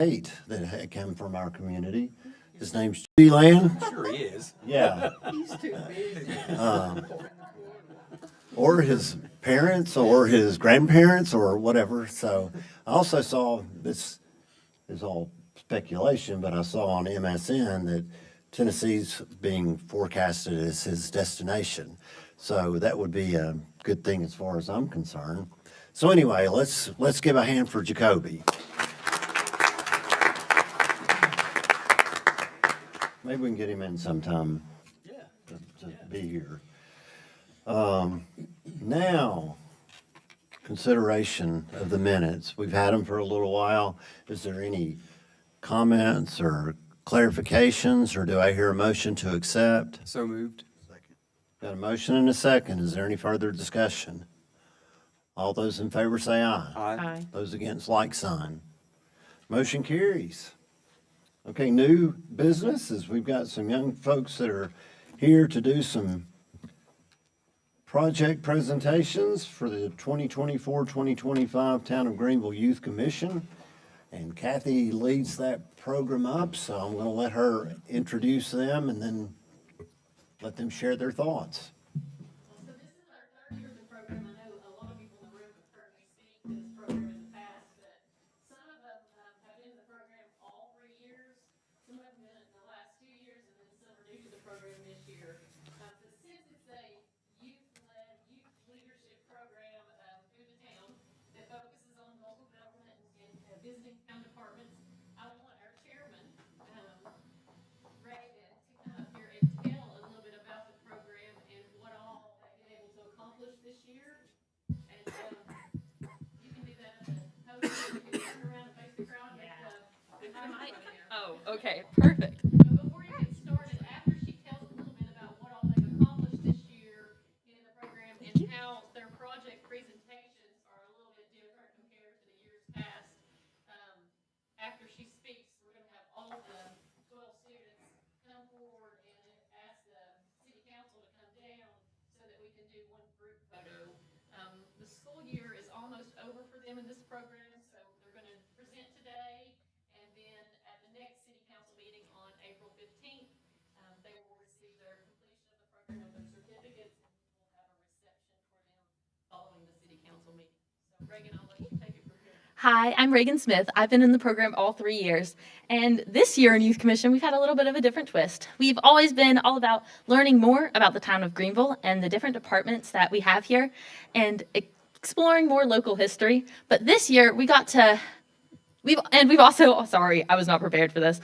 that had come from our community. His name's G-Land. Sure he is. Yeah. He's too big. Or his parents or his grandparents or whatever. So I also saw, this is all speculation, but I saw on MSN that Tennessee's being forecasted as his destination. So that would be a good thing as far as I'm concerned. So anyway, let's give a hand for Jacoby. Maybe we can get him in sometime to be here. Now, consideration of the minutes. We've had them for a little while. Is there any comments or clarifications, or do I hear a motion to accept? So moved. Got a motion and a second. Is there any further discussion? All those in favor say aye. Aye. Those against, like sign. Motion carries. Okay, new business is we've got some young folks that are here to do some project presentations for the 2024-2025 Town of Greenville Youth Commission. And Kathy leads that program up, so I'm going to let her introduce them and then let them share their thoughts. So this is our third year of the program. I know a lot of people in the room have heard me speak to this program in the past, but some of them have been in the program all 3 years. Some have been in the last 2 years, and then some are new to the program this year. But since it's a youth-led, youth leadership program through the town that focuses on local government and visiting town departments, I want our chairman, Ray, to come up here and tell a little bit about the program and what all they've been able to accomplish this year. And you can do that at the podium. You can turn around and face the crowd. Oh, okay, perfect. But before you get started, after she tells a little bit about what all they've accomplished this year in the program and how their project presentations are a little bit different compared to the years past, after she speaks, we're going to have all the 12 students come forward and ask the city council to come down so that we can do one group photo. The school year is almost over for them in this program, so they're going to present today, and then at the next city council meeting on April 15th, they will receive their completion of the program with their certificates, and we'll have a reception for them following the city council meeting. So Reagan, I'll let you take it from here. Hi, I'm Reagan Smith. I've been in the program all 3 years. And this year in Youth Commission, we've had a little bit of a different twist. We've always been all about learning more about the town of Greenville and the different departments that we have here and exploring more local history. But this year we got to We've also, oh, sorry, I was not prepared for this.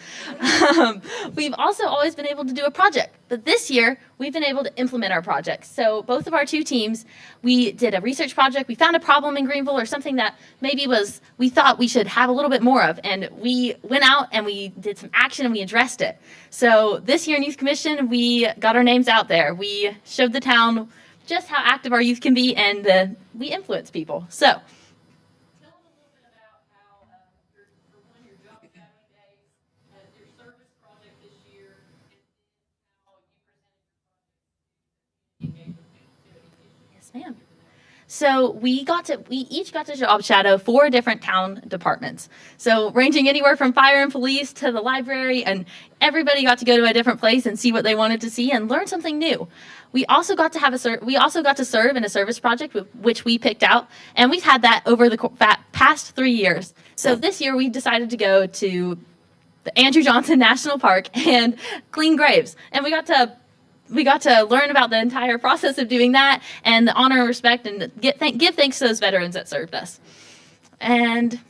We've also always been able to do a project, but this year we've been able to implement our projects. So both of our two teams, we did a research project. We found a problem in Greenville or something that maybe we thought we should have a little bit more of, and we went out and we did some action and we addressed it. So this year in Youth Commission, we got our names out there. We showed the town just how active our youth can be, and we influence people. So. Tell them a little bit about how, for one, your job shadowing days, your service project this year, and how you presented your project to the engagement. Yes, ma'am. So we each got to job shadow 4 different town departments. So ranging anywhere from fire and police to the library, and everybody got to go to a different place and see what they wanted to see and learn something new. We also got to serve in a service project which we picked out, and we've had that over the past 3 years. So this year we decided to go to the Andrew Johnson National Park and clean graves, and we got to learn about the entire process of doing that and the honor and respect and give thanks to those veterans that served us. And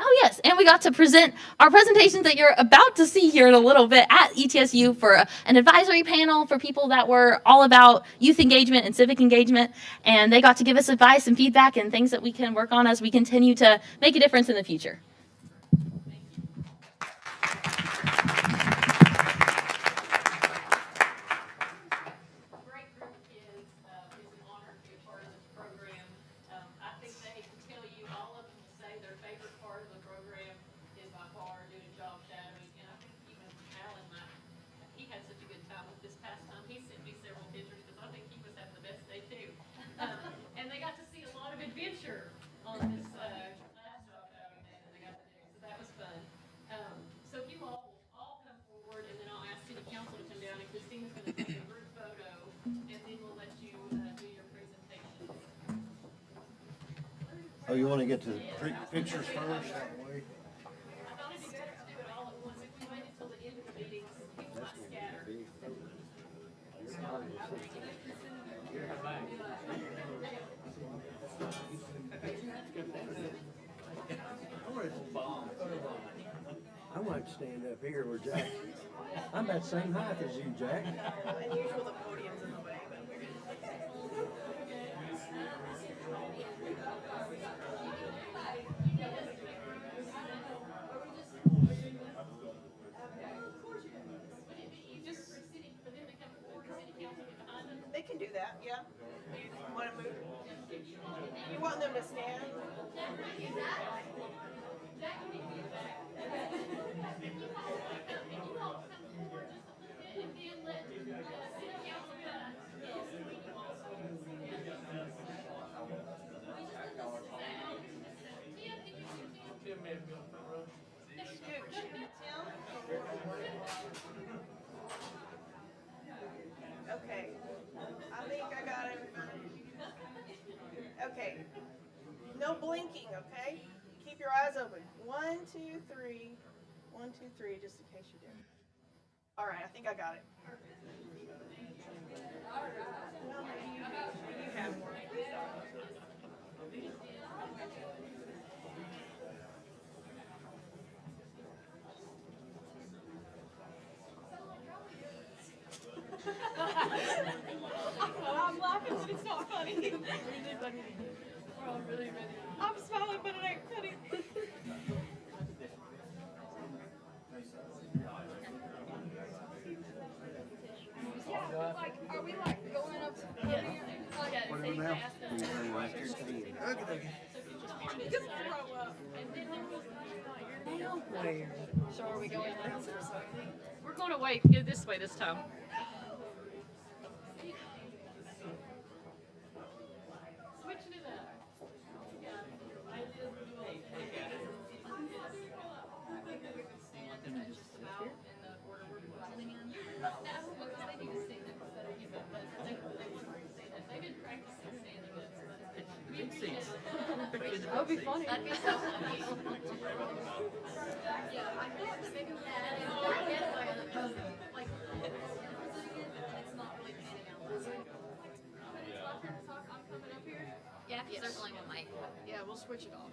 oh yes, and we got to present our presentations that you're about to see here in a little bit at ETSU for an advisory panel for people that were all about youth engagement and civic engagement, and they got to give us advice and feedback and things that we can work on as we continue to make a difference in the future. Great group of kids. It's an honor to be a part of this program. I think they can tell you, all of them will say their favorite part of the program is by far doing job shadowing. And I think even Alan, he had such a good time with this past time. He sent me several pictures because I think he was having the best day too. And they got to see a lot of adventure on this last job shadowing day that they got you want to get to the pictures first? I thought it'd be better to do it all at once. If we waited till the end of the meetings, people might scatter. I want to stand up here where Jack, I'm that same height as you, Jack. Unusual, the podium's in the way, but we're Just for city, for them to come forward, city council get behind them. they can do that, yeah. You want to move? You want them to stand? Okay, I think I got everybody. Okay, no blinking, okay? Keep your eyes open. 1, 2, 3. 1, 2, 3, just in case you do. All right, I think I got it. You have more. I'm laughing, but it's not funny. I'm smiling, but it ain't funny. Like, are we like going up to the podium? Like, say past them. Just throw up. And then so are we going like this? We're going away. Go this way this time. Switching it up. That would be funny. That'd be so funny. Yeah, I thought that maybe we had like it's not really panning out. I'm coming up here. Yeah, there's only one mic. Yeah, we'll switch it off.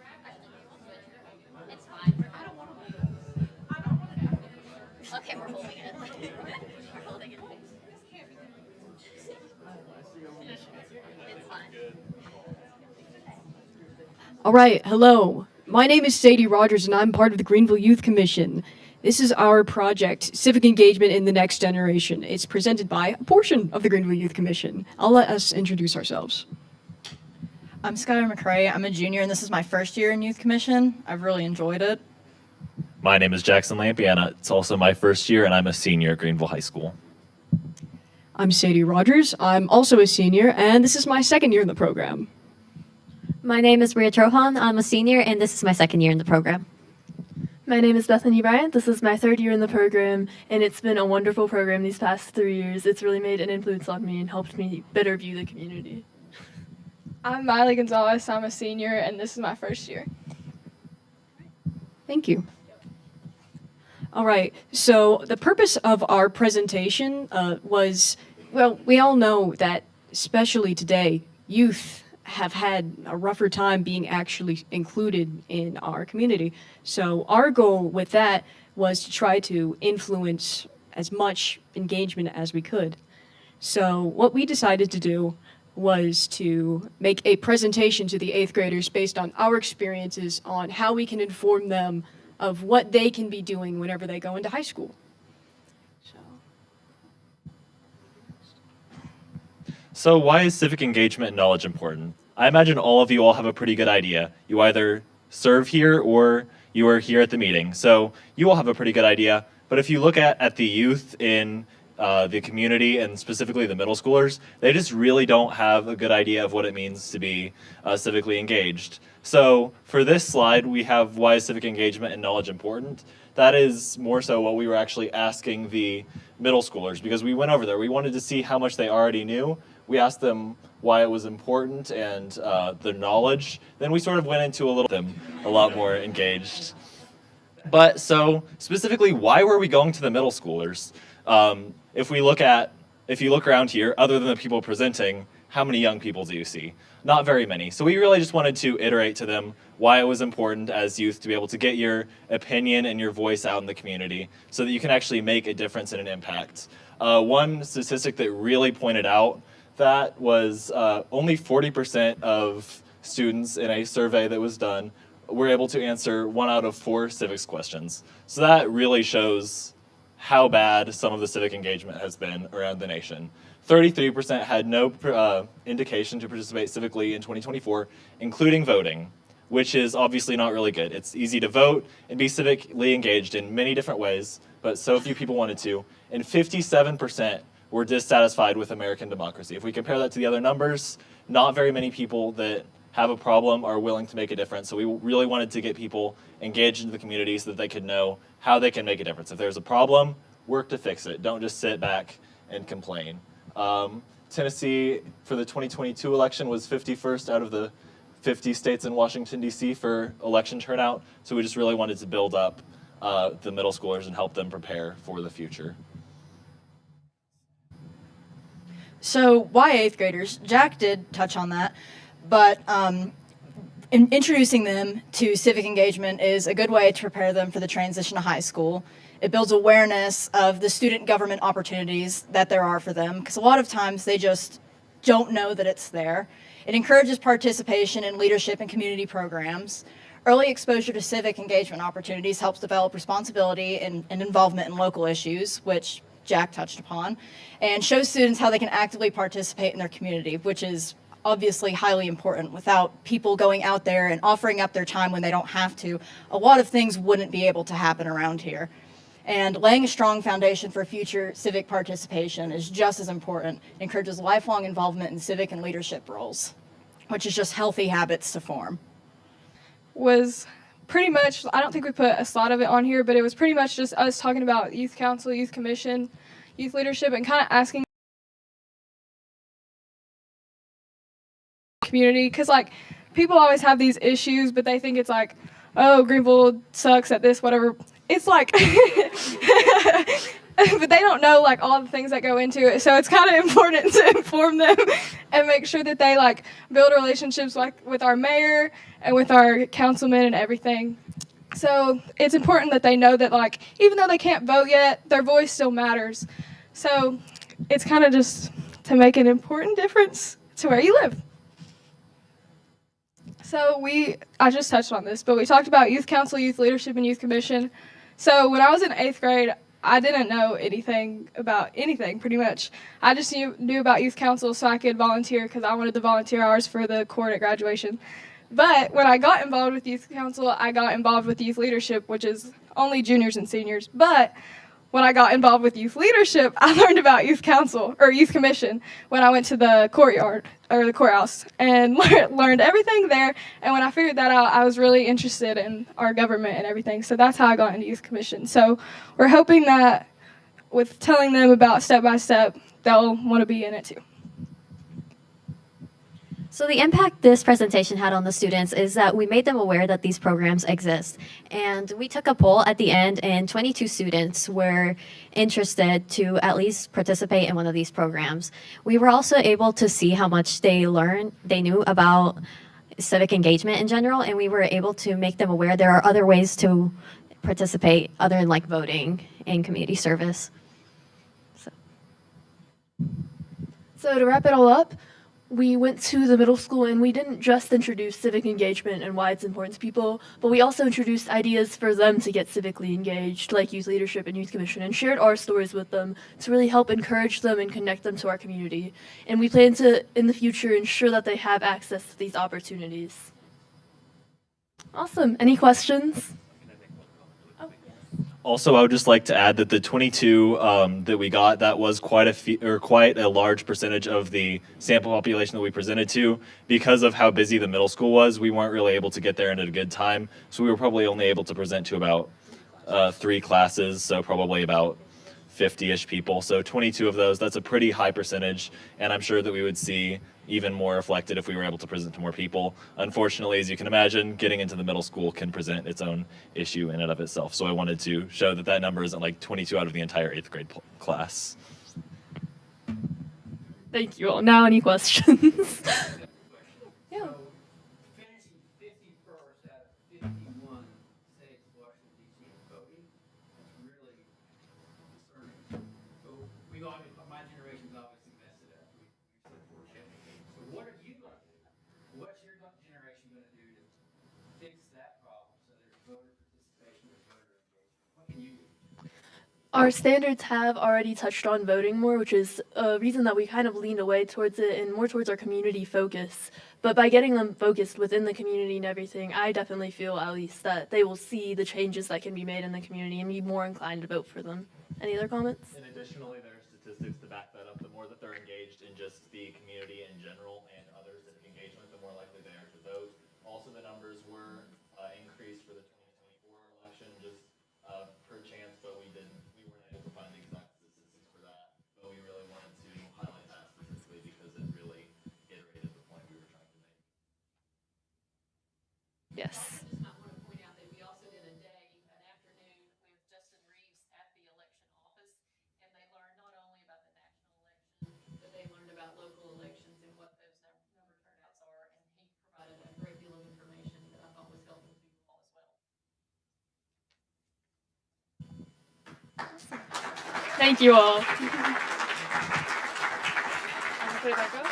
It's fine. I don't want to. I don't want to. Okay, we're holding it. We're holding it. It's fine. All right, hello. My name is Sadie Rogers, and I'm part of the Greenville Youth Commission. This is our project, Civic Engagement in the Next Generation. It's presented by a portion of the Greenville Youth Commission. I'll let us introduce ourselves. I'm Skylar McCrae. I'm a junior, and this is my first year in Youth Commission. I've really enjoyed it. My name is Jackson Lampiana. It's also my first year, and I'm a senior at Greenville High School. I'm Sadie Rogers. I'm also a senior, and this is my second year in the program. My name is Maria Trohan. I'm a senior, and this is my second year in the program. My name is Bethany Bryant. This is my third year in the program, and it's been a wonderful program these past 3 years. It's really made an influence on me and helped me better view the community. I'm Miley Gonzalez. I'm a senior, and this is my first year. Thank you. All right, so the purpose of our presentation was, well, we all know that, especially today, youth have had a rougher time being actually included in our community. So our goal with that was to try to influence as much engagement as we could. So what we decided to do was to make a presentation to the 8th graders based on our experiences on how we can inform them of what they can be doing whenever they go into high school. So why is civic engagement and knowledge important? I imagine all of you all have a pretty good idea. You either serve here or you are here at the meeting. So you all have a pretty good idea. But if you look at the youth in the community and specifically the middle schoolers, they just really don't have a good idea of what it means to be civically engaged. So for this slide, we have why is civic engagement and knowledge important. That is more so what we were actually asking the middle schoolers, because we went over there. We wanted to see how much they already knew. We asked them why it was important and the knowledge. Then we sort of went into a lot more engaged. But so specifically, why were we going to the middle schoolers? If you look around here, other than the people presenting, how many young people do you see? Not very many. So we really just wanted to iterate to them why it was important as youth to be able to get your opinion and your voice out in the community so that you can actually make a difference and an impact. One statistic that really pointed out that was only 40% of students in a survey that was done were able to answer 1 out of 4 civics questions. So that really shows how bad some of the civic engagement has been around the nation. 33% had no indication to participate civically in 2024, including voting, which is obviously not really good. It's easy to vote and be civically engaged in many different ways, but so few people wanted to. And 57% were dissatisfied with American democracy. If we compare that to the other numbers, not very many people that have a problem are willing to make a difference. So we really wanted to get people engaged into the community so that they could know how they can make a difference. If there's a problem, work to fix it. Don't just sit back and complain. Tennessee, for the 2022 election, was 51st out of the 50 states in Washington, D.C. for election turnout. So we just really wanted to build up the middle schoolers and help them prepare for the future. So why 8th graders? Jack did touch on that, but introducing them to civic engagement is a good way to prepare them for the transition to high school. It builds awareness of the student government opportunities that there are for them, because a lot of times they just don't know that it's there. It encourages participation in leadership and community programs. Early exposure to civic engagement opportunities helps develop responsibility and involvement in local issues, which Jack touched upon, and shows students how they can actively participate in their community, which is obviously highly important. Without people going out there and offering up their time when they don't have to, a lot of things wouldn't be able to happen around here. And laying a strong foundation for future civic participation is just as important. It encourages lifelong involvement in civic and leadership roles, which is just healthy habits to form. Was pretty much, I don't think we put a slide of it on here, but it was pretty much just us talking about youth council, youth commission, youth leadership, and kind of asking community, because like people always have these issues, but they think it's like, oh, Greenville sucks at this, whatever. It's like, but they don't know like all the things that go into it. So it's kind of important to inform them and make sure that they like build relationships like with our mayor and with our councilmen and everything. So it's important that they know that like, even though they can't vote yet, their voice still matters. So it's kind of just to make an important difference to where you live. So I just touched on this, but we talked about youth council, youth leadership, and youth commission. So when I was in 8th grade, I didn't know anything about anything, pretty much. I just knew about youth council so I could volunteer because I wanted the volunteer hours for the court at graduation. But when I got involved with youth council, I got involved with youth leadership, which is only juniors and seniors. But when I got involved with youth leadership, I learned about youth council or youth commission when I went to the courtyard or the courthouse and learned everything there. And when I figured that out, I was really interested in our government and everything. So that's how I got into youth commission. So we're hoping that with telling them about step by step, they'll want to be in it too. So the impact this presentation had on the students is that we made them aware that these programs exist. And we took a poll at the end, and 22 students were interested to at least participate in one of these programs. We were also able to see how much they knew about civic engagement in general, and we were able to make them aware there are other ways to participate other than like voting and community service. So to wrap it all up, we went to the middle school and we didn't just introduce civic engagement and why it's important to people, but we also introduced ideas for them to get civically engaged, like youth leadership and youth commission, and shared our stories with them to really help encourage them and connect them to our community. And we plan to, in the future, ensure that they have access to these opportunities. Awesome. Any questions? Also, I would just like to add that the 22 that we got, that was quite a large percentage of the sample population that we presented to. Because of how busy the middle school was, we weren't really able to get there in a good time. So we were probably only able to present to about 3 classes, so probably about 50-ish people. So 22 of those, that's a pretty high percentage, and I'm sure that we would see even more reflected if we were able to present to more people. Unfortunately, as you can imagine, getting into the middle school can present its own issue in and of itself. So I wanted to show that that number isn't like 22 out of the entire 8th grade class. Thank you all. Now, any questions? So, finishing 51st out of 51 states of Washington DC in voting, that's really concerning. So we obviously, my generation's obviously messed it up. We said poor shit. So what are you gonna do? What's your generation gonna do to fix that problem so there's voter participation, there's voter engagement? What can you do? Our standards have already touched on voting more, which is a reason that we kind of leaned away towards it and more towards our community focus. But by getting them focused within the community and everything, I definitely feel at least that they will see the changes that can be made in the community and be more inclined to vote for them. Any other comments? And additionally, there are statistics to back that up. The more that they're engaged in just the community in general and other civic engagement, the more likely they are to vote. Also, the numbers were increased for the 2024 election, just per chance, but we weren't able to find the exact statistics for that. But we really wanted to highlight that specifically because it really iterated the point we were trying to make. Yes. I just might want to point out that we also did an afternoon with Justin Reeves at the election office, and they learned not only about the national election, but they learned about local elections and what those number turnouts are, and he provided a great deal of information that I thought was helpful to you all as well. Thank you all. Put it back up.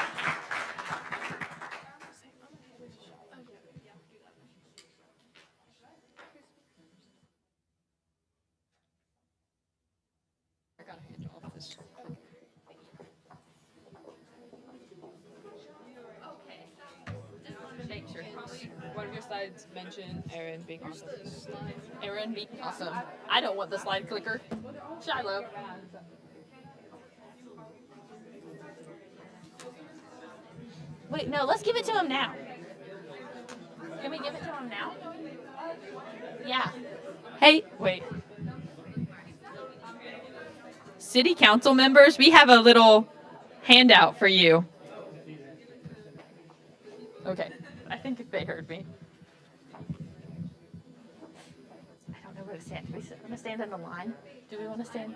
I gotta hand off this. Make sure. One of your slides mentioned Aaron being awesome. Aaron being awesome. I don't want the slide clicker. Shiloh. Wait, no, let's give it to him now. Can we give it to him now? Yeah. Hey, wait. City council members, we have a little handout for you. Okay, I think they heard me. I don't know where to stand. Do we want to stand in the line? Do we want to stand?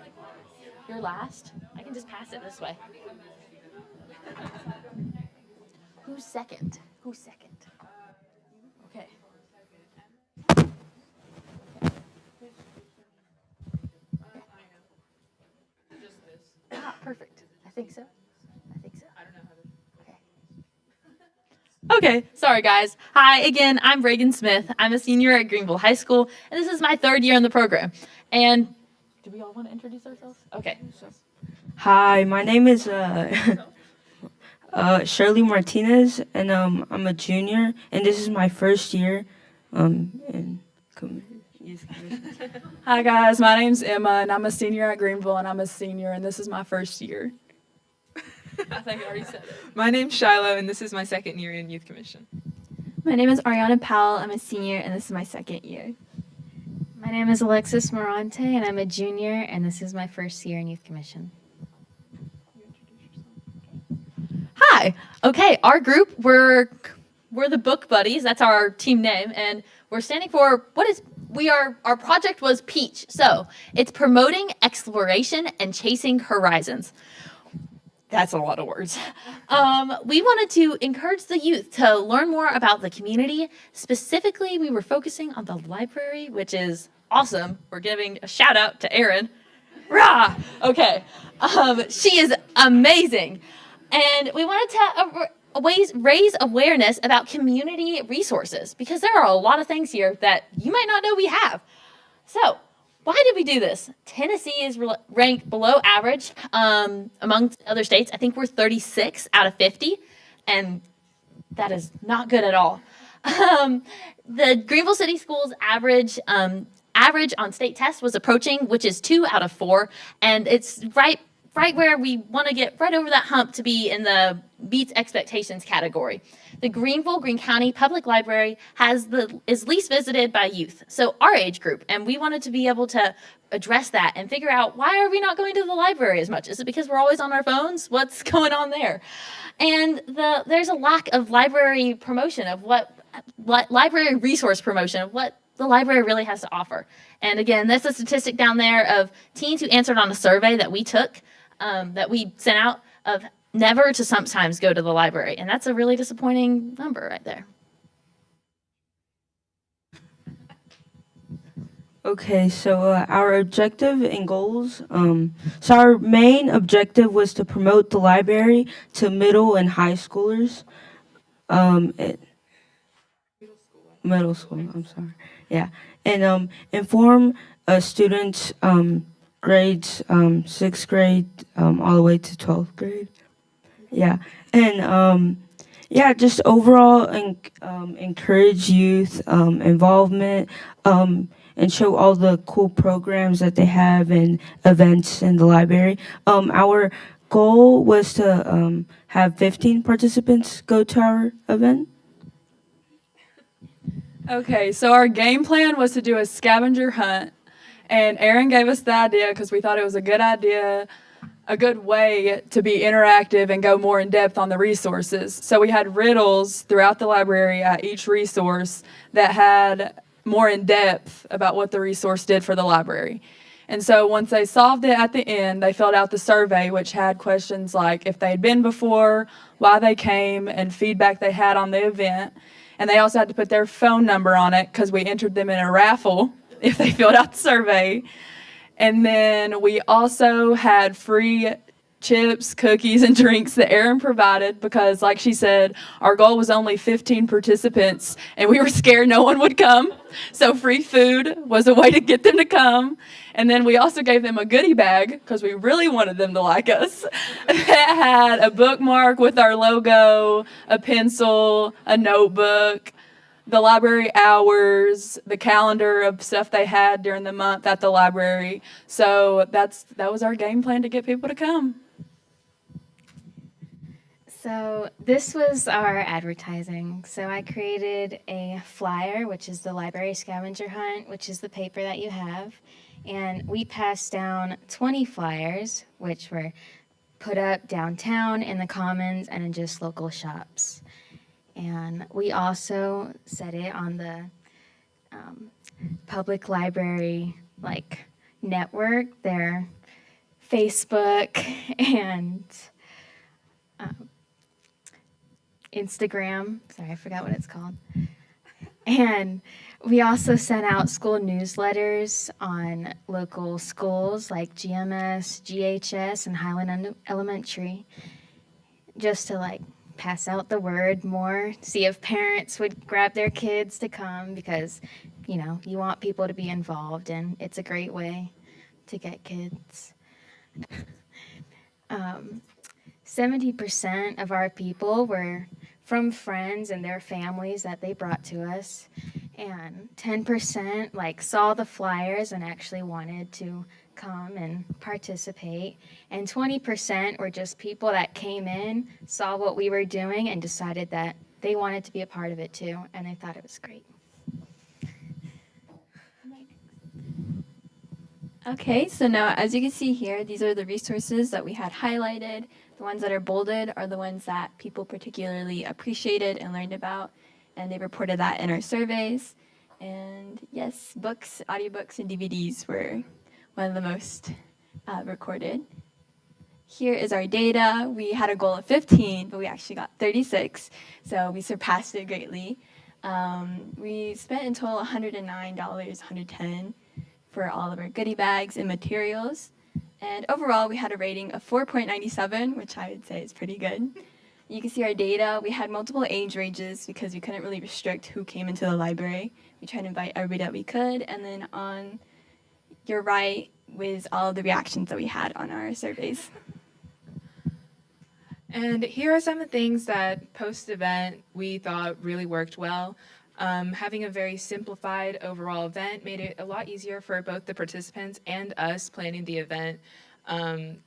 You're last? I can just pass it this way. Who's second? Who's second? Okay. Ah, perfect. I think so. I think so. I don't know how to. Okay, sorry guys. Hi again, I'm Reagan Smith. I'm a senior at Greenville High School, and this is my 3rd year in the program. And do we all want to introduce ourselves? Okay. Hi, my name is Shirley Martinez, and I'm a junior, and this is my first year in youth commission. Hi guys, my name's Emma, and I'm a senior at Greenville, and I'm a senior, and this is my first year. I think I already said it. My name's Shiloh, and this is my 2nd year in Youth Commission. My name is Ariana Powell. I'm a senior, and this is my 2nd year. My name is Alexis Morante, and I'm a junior, and this is my 1st year in Youth Commission. Hi. Okay, our group, we're the Book Buddies. That's our team name, and we're standing for our project was PEACH. So it's promoting exploration and chasing horizons. That's a lot of words. We wanted to encourage the youth to learn more about the community. Specifically, we were focusing on the library, which is awesome. We're giving a shout out to Erin. Rah! Okay. She is amazing. And we wanted to raise awareness about community resources because there are a lot of things here that you might not know we have. So, why did we do this? Tennessee is ranked below average amongst other states. I think we're 36 out of 50, and that is not good at all. The Greenville City Schools average on state tests was approaching, which is 2 out of 4, and it's right right where we want to get right over that hump to be in the beats expectations category. The Greene County Public Library is least visited by youth, so our age group, and we wanted to be able to address that and figure out, why are we not going to the library as much? Is it because we're always on our phones? What's going on there? And there's a lack of library promotion of library resource promotion of what the library really has to offer. And again, that's a statistic down there of teens who answered on a survey that we took, that we sent out, of never to sometimes go to the library. And that's a really disappointing number right there. Okay, so our objective and goals. So our main objective was to promote the library to middle and high schoolers. Middle school, I'm sorry. Yeah, and inform students grades 6th grade all the way to 12th grade. Yeah, and yeah, just overall encourage youth involvement. And show all the cool programs that they have and events in the library. Our goal was to have 15 participants go to our event. Okay, so our game plan was to do a scavenger hunt, and Aaron gave us the idea because we thought it was a good idea, a good way to be interactive and go more in depth on the resources. So we had riddles throughout the library at each resource that had more in depth about what the resource did for the library. And so once they solved it at the end, they filled out the survey, which had questions like if they had been before, why they came, and feedback they had on the event. And they also had to put their phone number on it because we entered them in a raffle if they filled out the survey. And then we also had free chips, cookies, and drinks that Erin provided because, like she said, our goal was only 15 participants and we were scared no one would come. So free food was a way to get them to come. And then we also gave them a goodie bag because we really wanted them to like us. That had a bookmark with our logo, a pencil, a notebook, the library hours, the calendar of stuff they had during the month at the library. So that was our game plan to get people to come. So this was our advertising. So I created a flyer, which is the library scavenger hunt, which is the paper that you have. And we passed down 20 flyers, which were put up downtown in the commons and in just local shops. And we also set it on the public library network, their Facebook and Instagram. Sorry, I forgot what it's called. And we also sent out school newsletters on local schools like GMS, GHS, and Highland Elementary, just to pass out the word more, see if parents would grab their kids to come because, you want people to be involved and it's a great way to get kids. 70% of our people were from friends and their families that they brought to us, and 10% saw the flyers and actually wanted to come and participate, and 20% were just people that came in, saw what we were doing, and decided that they wanted to be a part of it too, and they thought it was great. Okay, so now as you can see here, these are the resources that we had highlighted. The ones that are bolded are the ones that people particularly appreciated and learned about, and they reported that in our surveys. And yes, books, audiobooks, and DVDs were one of the most recorded. Here is our data. We had a goal of 15, but we actually got 36, so we surpassed it greatly. We spent in total $109, $110 for all of our goodie bags and materials. And overall, we had a rating of 4.97, which I would say is pretty good. You can see our data. We had multiple age ranges because we couldn't really restrict who came into the library. We tried to invite everybody that we could. And then on your right was all of the reactions that we had on our surveys. And here are some of the things that post-event we thought really worked well. Having a very simplified overall event made it a lot easier for both the participants and us planning the event.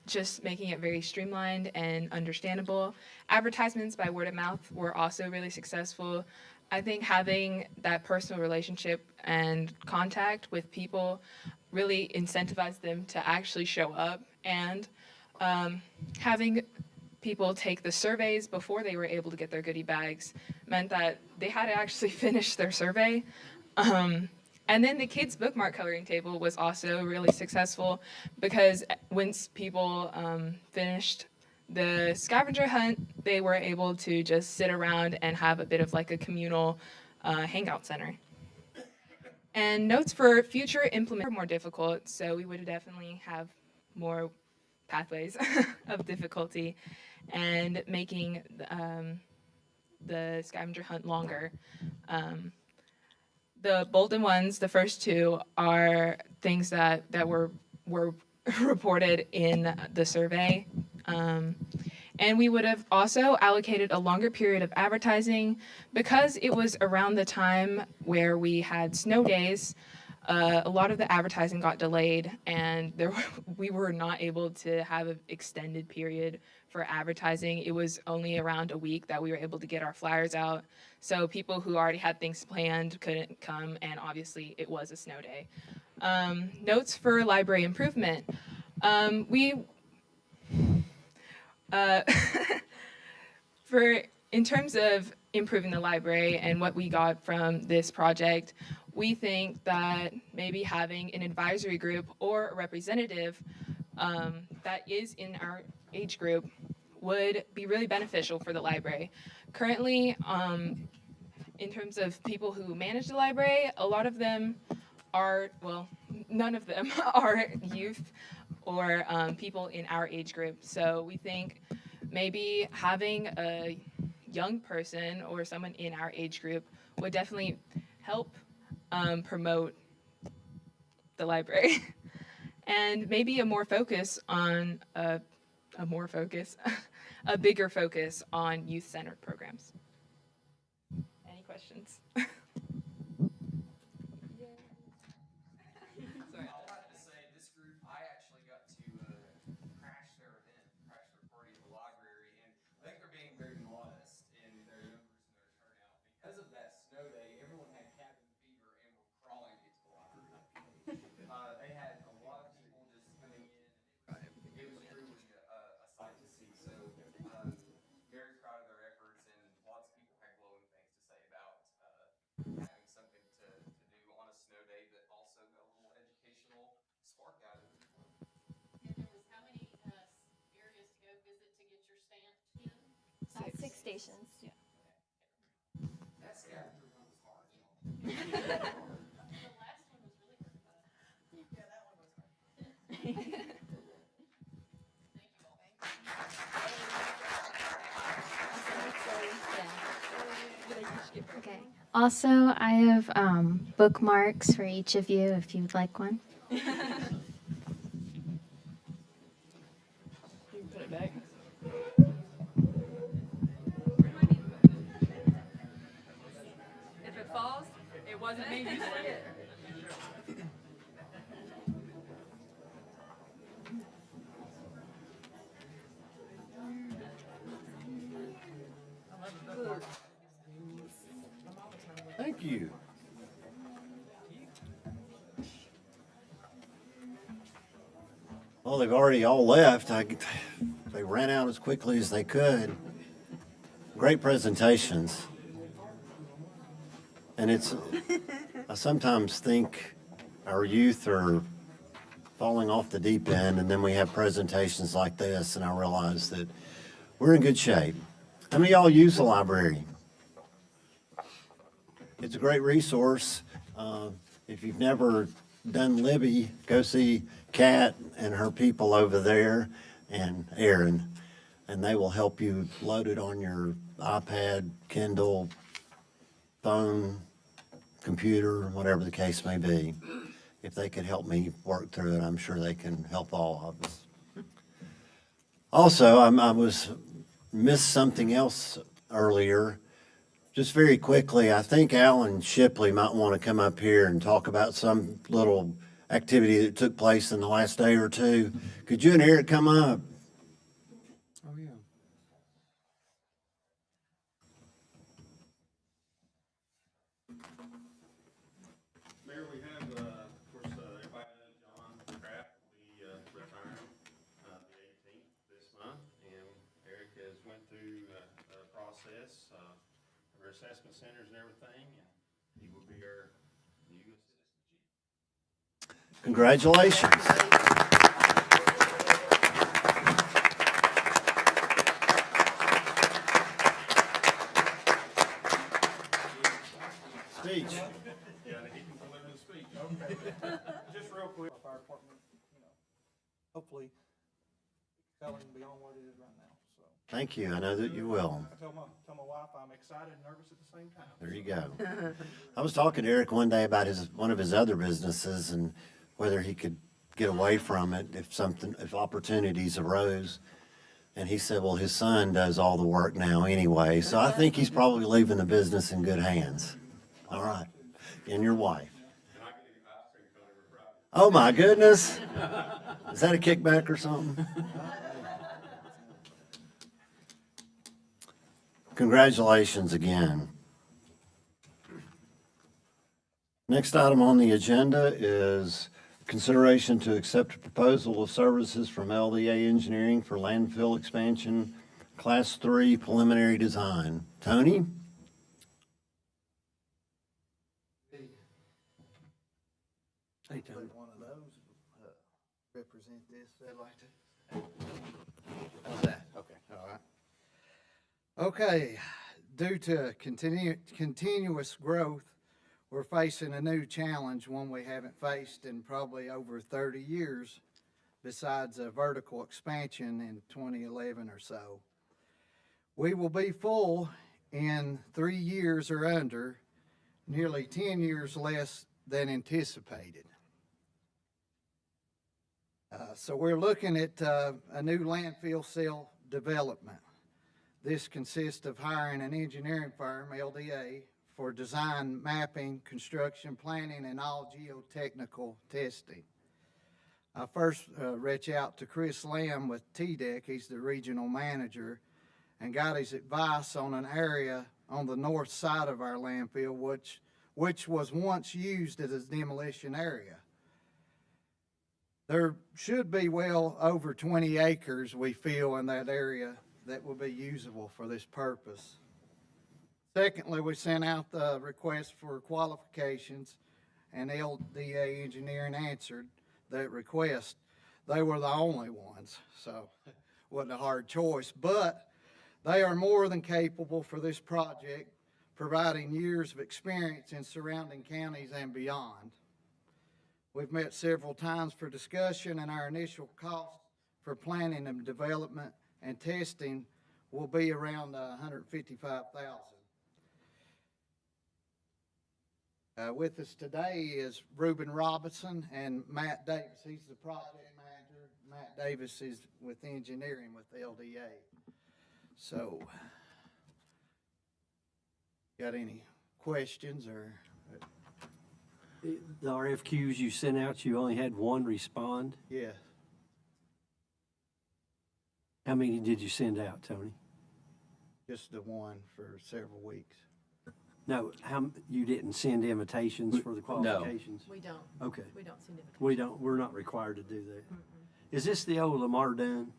just making it very streamlined and understandable. Advertisements by word of mouth were also really successful. I think having that personal relationship and contact with people really incentivized them to actually show up, and having people take the surveys before they were able to get their goodie bags meant that they had to actually finish their survey. And then the kids' bookmark coloring table was also really successful because once people finished the scavenger hunt, they were able to just sit around and have a bit of like a communal hangout center. And notes for future implement are more difficult, so we would definitely have more pathways of difficulty and making the scavenger hunt longer. The Bolton ones, the first two, are things that were reported in the survey. And we would have also allocated a longer period of advertising because it was around the time where we had snow days. A lot of the advertising got delayed, and we were not able to have an extended period for advertising. It was only around a week that we were able to get our flyers out. So people who already had things planned couldn't come, and obviously it was a snow day. Notes for library improvement. In terms of improving the library and what we got from this project, we think that maybe having an advisory group or a representative that is in our age group would be really beneficial for the library. Currently, in terms of people who manage the library, a lot of them are, well, none of them are youth or people in our age group. So we think maybe having a young person or someone in our age group would definitely help promote the library. And maybe a more focus on a bigger focus on youth-centered programs. Any questions? Sorry. I'll have to say, this group, I actually got to crash their event, crash their party at the library, and I think they're being very modest in their numbers and their turnout. Because of that snow day, everyone had cabin fever and were crawling into the library. They had a lot of people just coming in, and it was truly a sight to see. So very proud of their efforts, and lots of people had glowing things to say about having something to do on a snow day, but also got a little educational spark out of it. And there was how many areas to go visit to get your stamp in? 6 stations. Yeah. That scavenger hunt was hard. The last one was really hard. Yeah, that one was hard. Thank you all. Okay. Also, I have bookmarks for each of you if you would like one. You can put it back. If it falls, it wasn't me, you see it. Thank you. Well, they've already all left. They ran out as quickly as they could. Great presentations. And I sometimes think our youth are falling off the deep end, and then we have presentations like this, and I realize that we're in good shape. How many of y'all use the library? It's a great resource. If you've never done Libby, go see Kat and her people over there and Aaron, and they will help you load it on your iPad, Kindle, phone, computer, whatever the case may be. If they could help me work through it, I'm sure they can help all of us. Also, I missed something else earlier. Just very quickly, I think Alan Shipley might want to come up here and talk about some little activity that took place in the last day or two. Could you and Eric come up? Oh, yeah. Mayor, we have, of course, everybody knows John Kraft will be retiring the 18th this month, and Eric has went through a process of our assessment centers and everything, and he will be our new assistant chief. Congratulations. Speech. Yeah, and he can deliver the speech. Okay. Just real quick. Fire department, hopefully excelling beyond what it is right now, so. Thank you. I know that you will. I tell my wife I'm excited and nervous at the same time. There you go. I was talking to Eric one day about one of his other businesses and whether he could get away from it if opportunities arose. And he said, well, his son does all the work now anyway. So I think he's probably leaving the business in good hands. All right. And your wife. Oh my goodness. Is that a kickback or something? Congratulations again. Next item on the agenda is consideration to accept a proposal of services from LDA Engineering for landfill expansion, Class 3 preliminary design. Tony? Hey, Tony. One of those, represent this. I'd like to. How's that? Okay, all right. Okay, due to continuous growth, we're facing a new challenge, one we haven't faced in probably over 30 years, besides a vertical expansion in 2011 or so. We will be full in 3 years or under, nearly 10 years less than anticipated. So we're looking at a new landfill cell development. This consists of hiring an engineering firm, LDA, for design, mapping, construction, planning, and all geotechnical testing. I first reached out to Chris Lamb with TDEC, he's the regional manager, and got his advice on an area on the north side of our landfill, which was once used as a demolition area. There should be well over 20 acres, we feel, in that area that will be usable for this purpose. Secondly, we sent out the request for qualifications, and LDA Engineering answered that request. They were the only ones, so it wasn't a hard choice, but they are more than capable for this project, providing years of experience in surrounding counties and beyond. We've met several times for discussion, and our initial cost for planning and development and testing will be around $155,000. With us today is Reuben Robinson and Matt Davis. He's the project manager. Matt Davis is with engineering with the LDA. So, got any questions or? The RFQs you sent out, you only had one respond. Yes. How many did you send out, Tony? Just the one for several weeks. No, you didn't send invitations for the qualifications? We don't. Okay. We don't send invitations. We're not required to do that. Is this the old Lamar Dunn?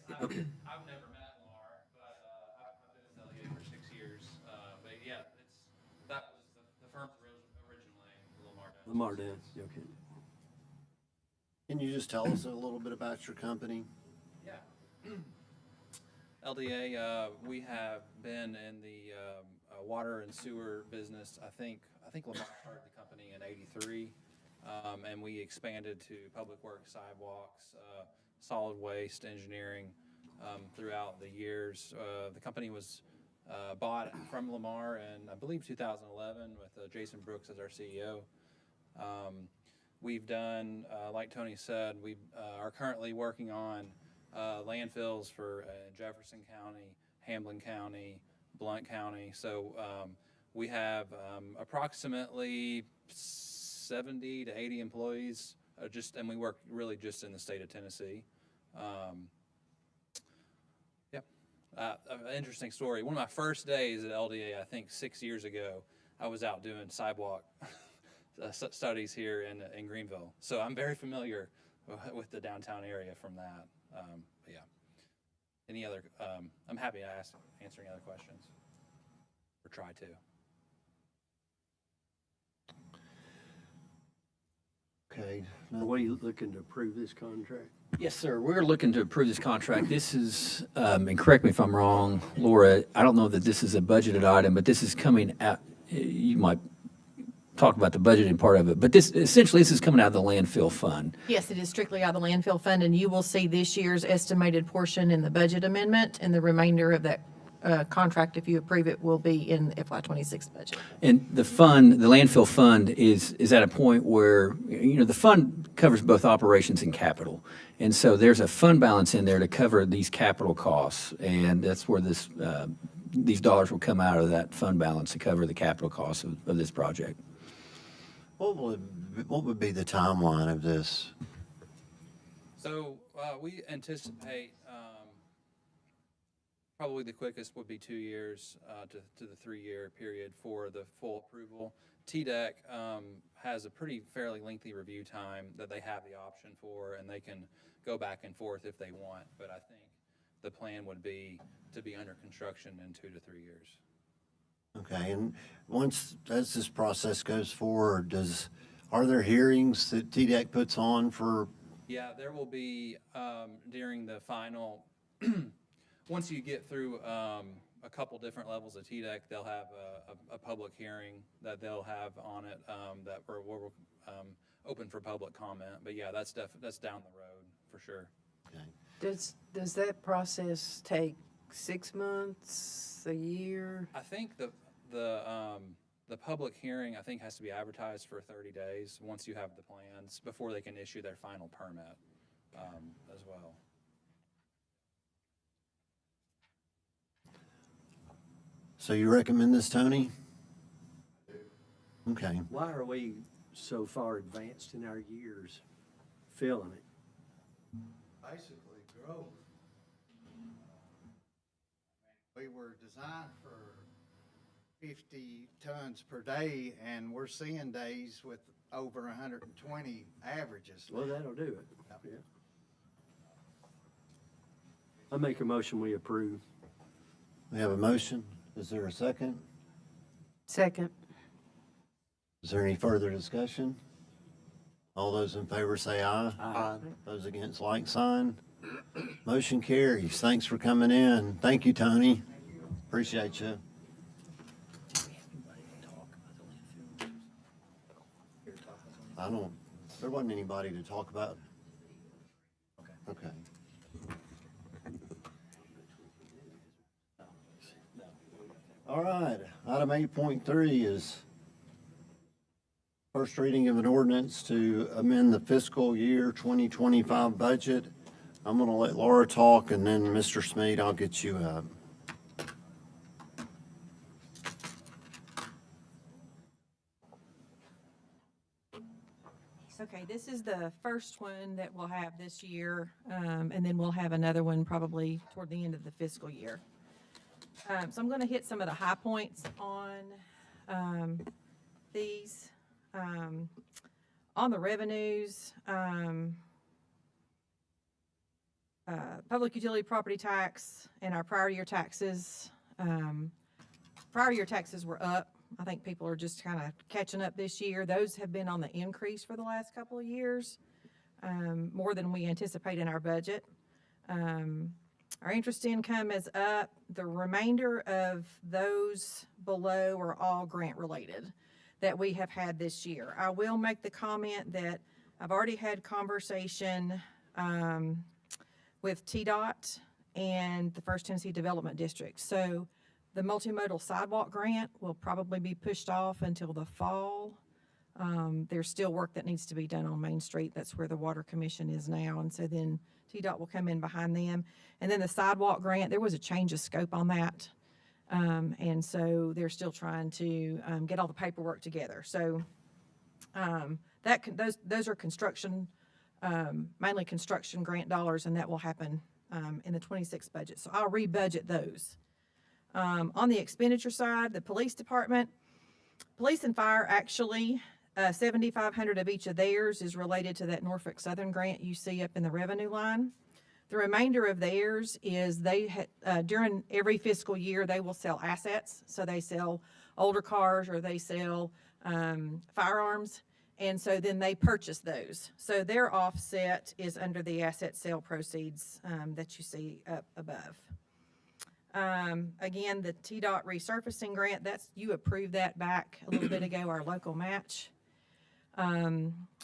Yes, Okay. I've never met Lamar, but I've been with LEA for 6 years. But yeah, that was the firm's originally Lamar Dunn. Lamar Dunn, okay. Can you just tell us a little bit about your company? Yeah. LDA, we have been in the water and sewer business. I think Lamar started the company in '83, and we expanded to public works, sidewalks, solid waste, engineering throughout the years. The company was bought from Lamar in, I believe, 2011 with Jason Brooks as our CEO. We've done, like Tony said, we are currently working on landfills for Jefferson County, Hamlin County, Blount County. So we have approximately 70 to 80 employees, and we work really just in the state of Tennessee. An interesting story. One of my first days at LDA, I think 6 years ago, I was out doing sidewalk studies here in Greenville. So I'm very familiar with the downtown area from that. But yeah. Any other, I'm happy to answer any other questions, or try to. Okay. What are you looking to approve this contract? Yes, sir. We're looking to approve this contract. This is, and correct me if I'm wrong, Laura, I don't know that this is a budgeted item, but this is coming out, you might talk about the budgeting part of it, but this is coming out of the landfill fund. Yes, it is strictly out of the landfill fund, and you will see this year's estimated portion in the budget amendment, and the remainder of that contract, if you approve it, will be in the FY26 budget. And the fund, the landfill fund is at a point where, the fund covers both operations and capital. And so there's a fund balance in there to cover these capital costs, and that's where these dollars will come out of that fund balance to cover the capital costs of this project. What would be the timeline of this? So we anticipate probably the quickest would be 2 years to the 3-year period for the full approval. TDEC has a fairly lengthy review time that they have the option for, and they can go back and forth if they want. But I think the plan would be to be under construction in 2 to 3 years. Okay, and as this process goes forward, are there hearings that TDEC puts on for? Yeah, there will be during the final, once you get through a couple different levels of TDEC, they'll have a public hearing that they'll have on it that we're open for public comment. But yeah, that's down the road for sure. Okay. Does that process take 6 months, a year? I think the public hearing, I think, has to be advertised for 30 days once you have the plans before they can issue their final permit as well. So you recommend this, Tony? Okay. Why are we so far advanced in our years filling it? Basically, growth. We were designed for 50 tons per day, and we're seeing days with over 120 averages. Well, that'll do it. Yeah. I make a motion we approve. We have a motion. Is there a second? Second. Is there any further discussion? All those in favor say aye. Aye. Those against, like sign. Motion carries. Thanks for coming in. Thank you, Tony. Appreciate you. There wasn't anybody to talk about. Okay. All right, item 8.3 is first reading of an ordinance to amend the fiscal year 2025 budget. I'm going to let Laura talk, and then Mr. Smead, I'll get you up. Okay, this is the first one that we'll have this year, and then we'll have another one probably toward the end of the fiscal year. So I'm going to hit some of the high points on these. On the revenues, public utility property tax and our prior year taxes. Prior year taxes were up. I think people are just kind of catching up this year. Those have been on the increase for the last couple of years, more than we anticipate in our budget. Our interest income is up. The remainder of those below are all grant related that we have had this year. I will make the comment that I've already had conversation with TDOT and the First Tennessee Development District. So the multimodal sidewalk grant will probably be pushed off until the fall. There's still work that needs to be done on Main Street. That's where the Water Commission is now. And so then TDOT will come in behind them. And then the sidewalk grant, there was a change of scope on that. And so they're still trying to get all the paperwork together. So Those are construction, mainly construction grant dollars, and that will happen in the 26 budget. So I'll rebudget those. On the expenditure side, the police department, police and fire actually, 7,500 of each of theirs is related to that Norfolk Southern grant you see up in the revenue line. The remainder of theirs is during every fiscal year, they will sell assets. So they sell older cars or they sell firearms. And so then they purchase those. So their offset is under the asset sale proceeds that you see up above. Again, the TDOT resurfacing grant, you approved that back a little bit ago, our local match.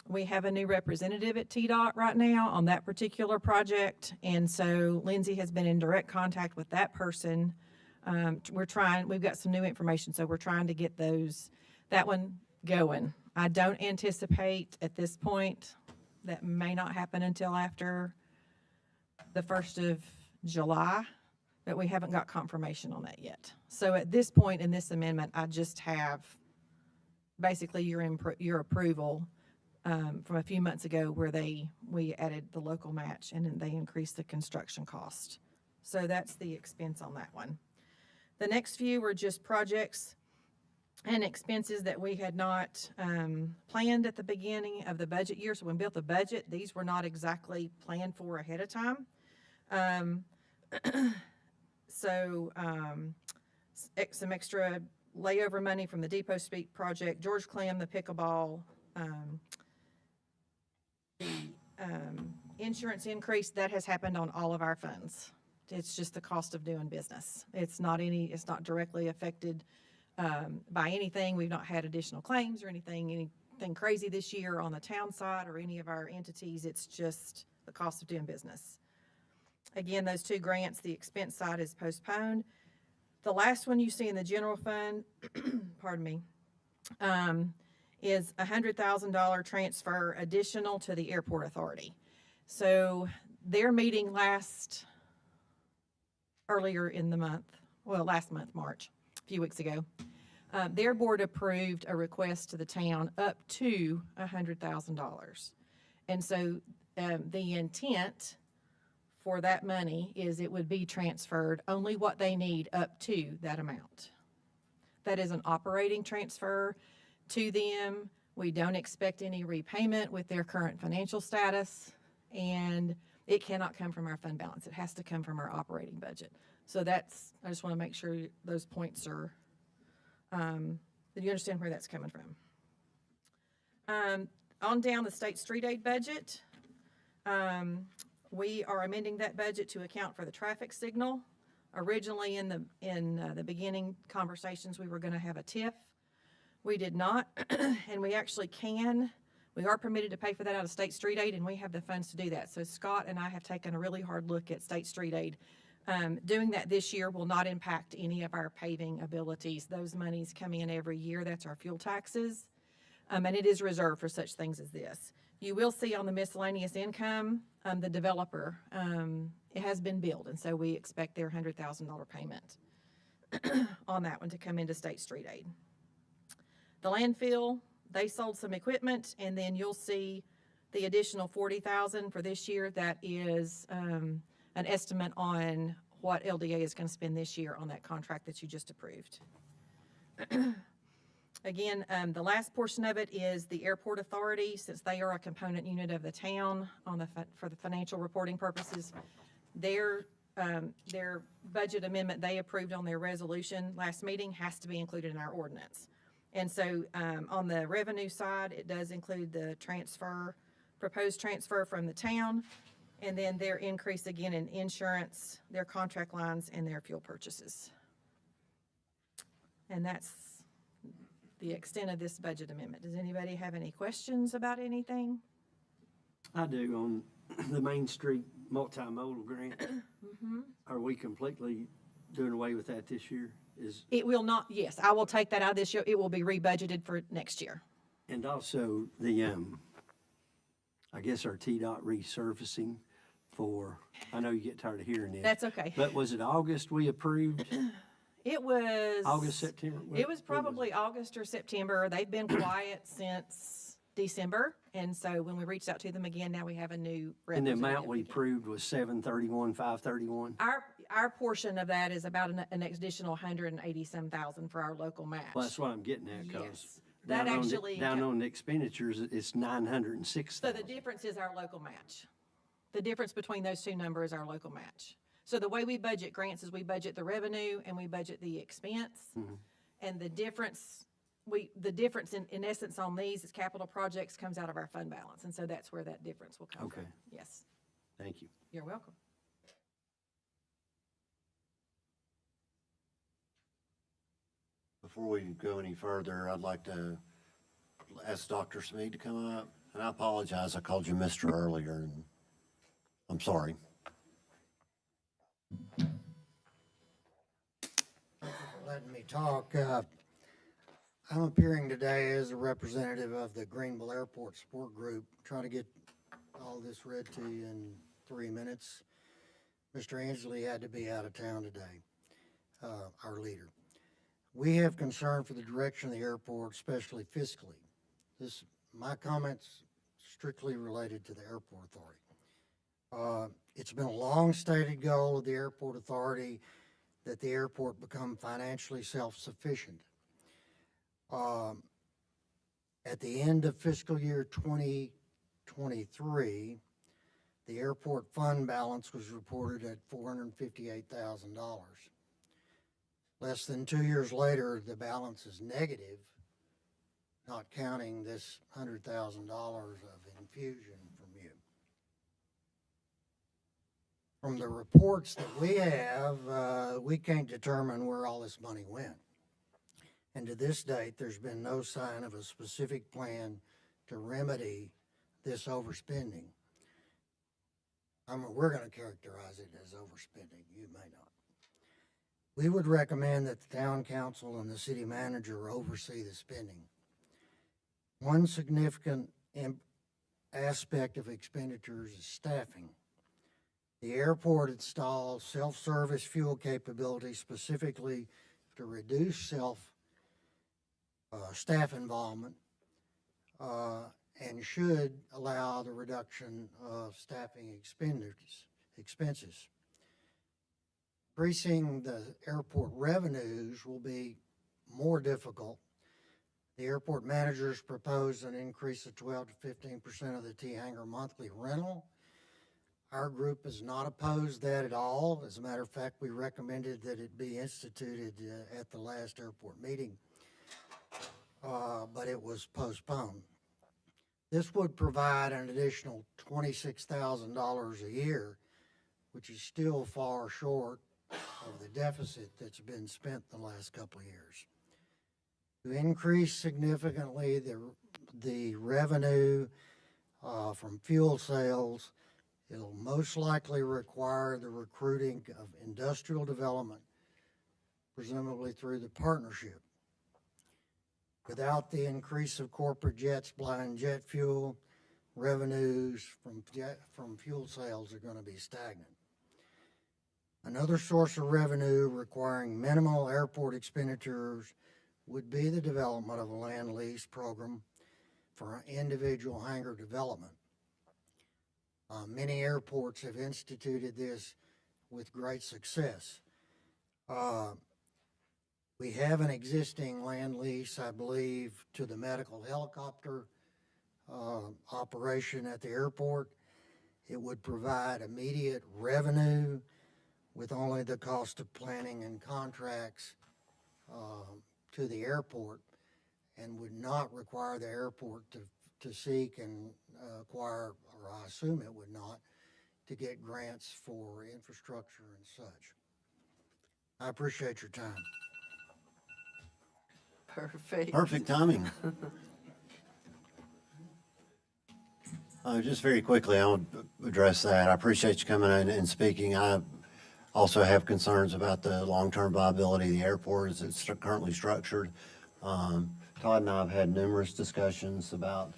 We have a new representative at TDOT right now on that particular project. And so Lindsay has been in direct contact with that person. We've got some new information, so we're trying to get that one going. I don't anticipate at this point, that may not happen until after the 1st of July, but we haven't got confirmation on that yet. So at this point in this amendment, I just have basically your approval from a few months ago where we added the local match and then they increased the construction cost. So that's the expense on that one. The next few were just projects and expenses that we had not planned at the beginning of the budget year. So when we built the budget, these were not exactly planned for ahead of time. Some extra layover money from the Depot Street project, George Clem, the pickleball, the insurance increase, that has happened on all of our funds. It's just the cost of doing business. It's not directly affected by anything. We've not had additional claims or anything crazy this year on the town side or any of our entities. It's just the cost of doing business. Again, those two grants, the expense side is postponed. The last one you see in the general fund, pardon me, is a $100,000 transfer additional to the airport authority. So their meeting last month, March, a few weeks ago, their board approved a request to the town up to $100,000. And so the intent for that money is it would be transferred only what they need up to that amount. That is an operating transfer to them. We don't expect any repayment with their current financial status, and it cannot come from our fund balance. It has to come from our operating budget. So I just want to make sure those points are, that you understand where that's coming from. On down the state street aid budget, we are amending that budget to account for the traffic signal. Originally in the beginning conversations, we were going to have a TIF. We did not, and we actually we are permitted to pay for that out of state street aid, and we have the funds to do that. So Scott and I have taken a really hard look at state street aid. Doing that this year will not impact any of our paving abilities. Those monies come in every year. That's our fuel taxes, and it is reserved for such things as this. You will see on the miscellaneous income, the developer, it has been billed, and so we expect their $100,000 payment on that one to come into state street aid. The landfill, they sold some equipment, and then you'll see the additional $40,000 for this year. That is an estimate on what LDA is going to spend this year on that contract that you just approved. Again, the last portion of it is the airport authority, since they are a component unit of the town for the financial reporting purposes. Their budget amendment they approved on their resolution last meeting has to be included in our ordinance. And so on the revenue side, it does include the proposed transfer from the town, and then their increase again in insurance, their contract lines, and their fuel purchases. And that's the extent of this budget amendment. Does anybody have any questions about anything? I do. On the Main Street multimodal grant, are we completely doing away with that this year? It will not, yes, I will take that out of this year. It will be rebudgeted for next year. And also the, I guess our TDOT resurfacing I know you get tired of hearing this. That's okay. But was it August we approved? It was. August, September? It was probably August or September. They've been quiet since December. And so when we reached out to them again, now we have a new And the representative. amount we approved was 731, 531. Our portion of that is about an additional 180-some thousand for our local match. Well, that's what I'm getting at, because Yes. That actually down on the expenditures, it's 906. So the difference is our local match. The difference between those two numbers is our local match. So the way we budget grants is we budget the revenue and we budget the expense. And the difference, in essence on these is capital projects comes out of our fund balance. And so that's where that difference will come from. Okay. Yes, Thank you. you're welcome. Before we go any further, I'd like to ask Dr. Smead to come up. And I apologize, I called you Mr. earlier, and I'm sorry. Letting me talk. I'm appearing today as a representative of the Greenville Airport Support Group, trying to get all this read to you in 3 minutes. Mr. Ansley had to be out of town today, our leader. We have concern for the direction of the airport, especially fiscally. My comments strictly related to the airport authority. It's been a long-stated goal of the airport authority that the airport become financially self-sufficient. At the end of fiscal year 2023, the airport fund balance was reported at $458,000. Less than 2 years later, the balance is negative, not counting this $100,000 of infusion from you. From the reports that we have, we can't determine where all this money went. And to this date, there's been no sign of a specific plan to remedy this overspending. We're going to characterize it as overspending. You may not. We would recommend that the town council and the city manager oversee the spending. One significant aspect of expenditures is staffing. The airport installs self-service fuel capability specifically to reduce staff involvement and should allow the reduction of staffing expenses. Increasing the airport revenues will be more difficult. The airport managers proposed an increase of 12 to 15% of the T-Hangar monthly rental. Our group is not opposed to that at all. As a matter of fact, we recommended that it be instituted at the last airport meeting, but it was postponed. This would provide an additional $26,000 a year, which is still far short of the deficit that's been spent the last couple of years. To increase significantly the revenue from fuel sales, it'll most likely require the recruiting of industrial development, presumably through the partnership. Without the increase of corporate jets flying jet fuel, revenues from fuel sales are going to be stagnant. Another source of revenue requiring minimal airport expenditures would be the development of a land lease program for individual hangar development. Many airports have instituted this with great success. We have an existing land lease, I believe, to the medical helicopter operation at the airport. It would provide immediate revenue with only the cost of planning and contracts to the airport, and would not require the airport to seek and acquire, or I assume it would not, to get grants for infrastructure and such. I appreciate your time. Perfect. Perfect timing. Just very quickly, I want to address that. I appreciate you coming in and speaking. I also have concerns about the long-term viability of the airport as it's currently structured. Todd and I have had numerous discussions about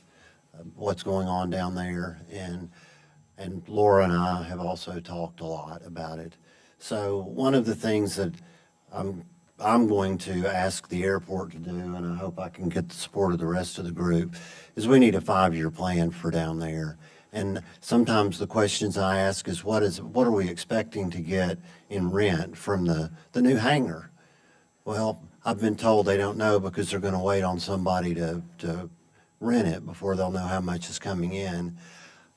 what's going on down there, and Laura and I have also talked a lot about it. So one of the things that I'm I'm going to ask the airport to do, and I hope I can get the support of the rest of the group, is we need a 5-year plan for down there. And sometimes the questions I ask is what are we expecting to get in rent from the new hangar? Well, I've been told they don't know because they're going to wait on somebody to rent it before they'll know how much is coming in.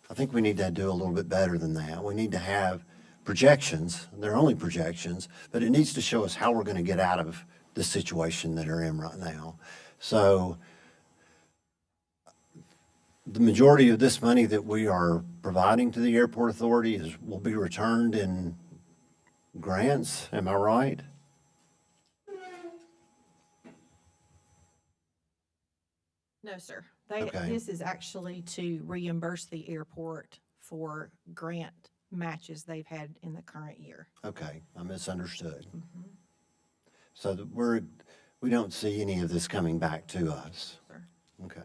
I think we need to do a little bit better than that. We need to have projections. They're only projections, but it needs to show us how we're going to get out of the situation that we're in right now. So the majority of this money that we are providing to the airport authority will be returned in grants. Am I right? No, sir. Okay. This is actually to reimburse the airport for grant matches they've had in the current year. Okay, I misunderstood. So we don't see any of this coming back to us. Sure. Okay.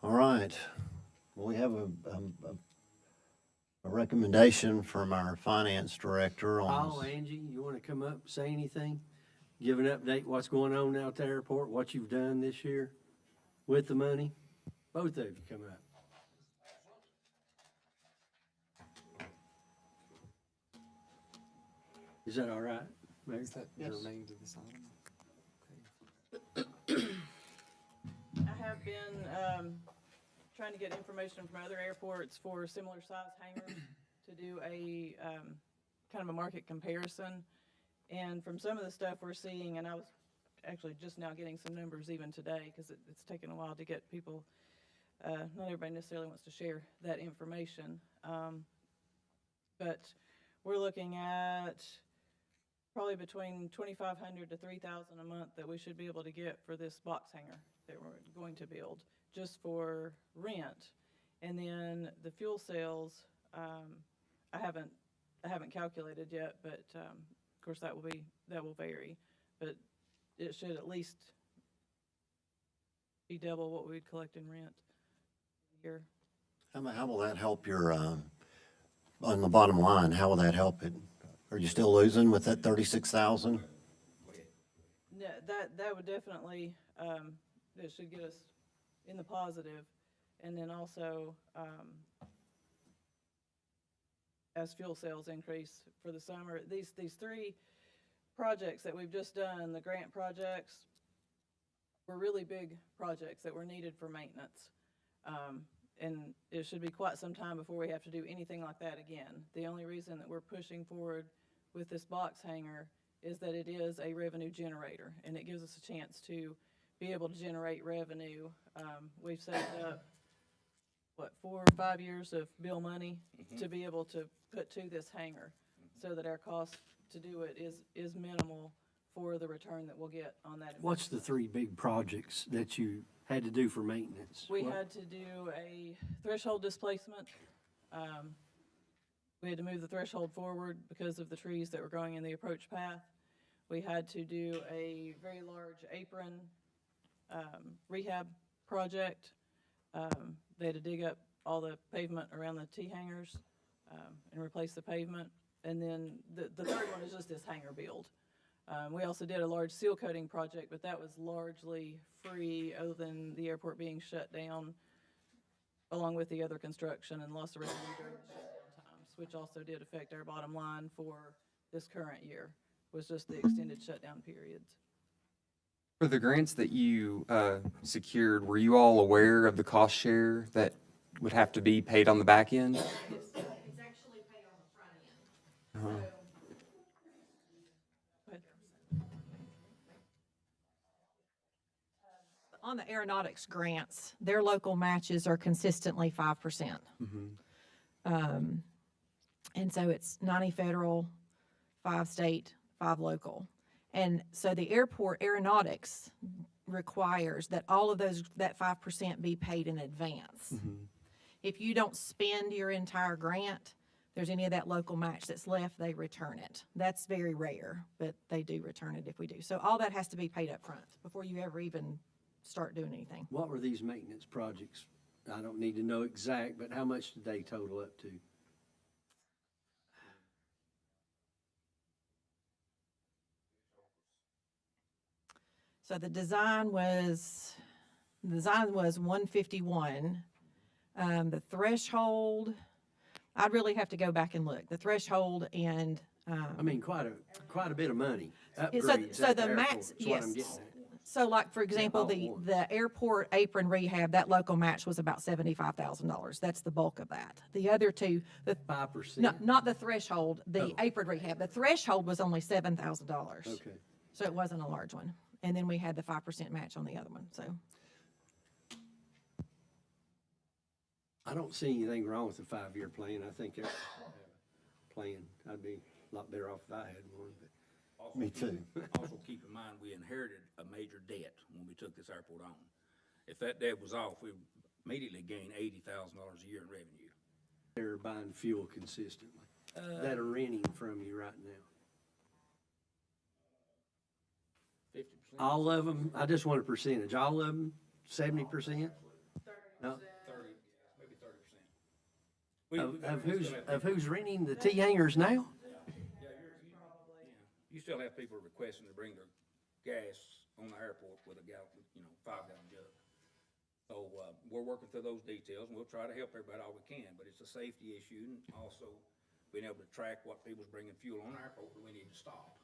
All right. Well, we have a recommendation from our finance director on. Oh, Angie, you want to come up, say anything? Give an update what's going on out at the airport, what you've done this year with the money? Both of you come up. Is that all right, Mayor? Is that germane to this item? I have been trying to get information from other airports for similar size hangars to do a kind of a market comparison. And from some of the stuff we're seeing, and I was actually just now getting some numbers even today because it's taken a while to get people, not everybody necessarily wants to share that information. But we're looking at probably between $2,500 to $3,000 a month that we should be able to get for this box hanger that we're going to build just for rent. And then the fuel cells, I haven't calculated yet, but of course that will vary, but it should at least be double what we'd collect in rent a year. How will that help your, on the bottom line, how will that help it? Are you still losing with that 36,000? No, that would definitely, it should get us in the positive. And then also, as fuel sales increase for the summer, these 3 projects that we've just done, the grant projects, were really big projects that were needed for maintenance. And it should be quite some time before we have to do anything like that again. The only reason that we're pushing forward with this box hanger is that it is a revenue generator, and it gives us a chance to be able to generate revenue. We've saved up, 4 or 5 years of bill money to be able to put to this hangar, so that our cost to do it is minimal for the return that we'll get on that investment. What's the 3 big projects that you had to do for maintenance? We had to do a threshold displacement. We had to move the threshold forward because of the trees that were growing in the approach path. We had to do a very large apron rehab project. They had to dig up all the pavement around the T-hangars and replace the pavement. And then the third one is just this hangar build. We also did a large seal coating project, but that was largely free other than the airport being shut down along with the other construction and loss of revenue during the shutdown times, which also did affect our bottom line for this current year, was just the extended shutdown periods. For the grants that you secured, were you all aware of the cost share that would have to be paid on the back end? Yes, it's actually paid on the front end. Uh-huh. On the aeronautics grants, their local matches are consistently 5%. And so it's 90 federal, 5 state, 5 local. And so the airport aeronautics requires that all of that 5% be paid in advance. If you don't spend your entire grant, there's any of that local match that's left, they return it. That's very rare, but they do return it if we do. So all that has to be paid up front before you ever even start doing anything. What were these maintenance projects? I don't need to know exact, but how much did they total up to? So the design was 151. The threshold, I'd really have to go back and look. The threshold and, I mean, quite a bit of money. so Upgrades at the the max, airport is what I'm yes. getting at. So like, for example, all at once. the airport apron rehab, that local match was about $75,000. That's the bulk of that. The other two, 5%. not the threshold, the apron rehab. The threshold was only $7,000. Okay. So it wasn't a large one. And then we had the 5% match on the other one, so. I don't see anything wrong with the 5-year plan. I think everybody should have a plan. I'd be a lot better off if I had one, but. Me too. Also, keep in mind, we inherited a major debt when we took this airport on. If that debt was off, we immediately gained $80,000 a year in revenue. They're buying fuel consistently, that are renting from you right now. 50%. All of them, I just want a percentage, all of them, 70%? No? 30, maybe 30%. Of who's renting the T-hangers now? You still have people requesting to bring their gas on the airport with a 5-gallon jug. So, we're working through those details, and we'll try to help everybody all we can, but it's a safety issue, and also being able to track what people's bringing fuel on the airport that we need to stop.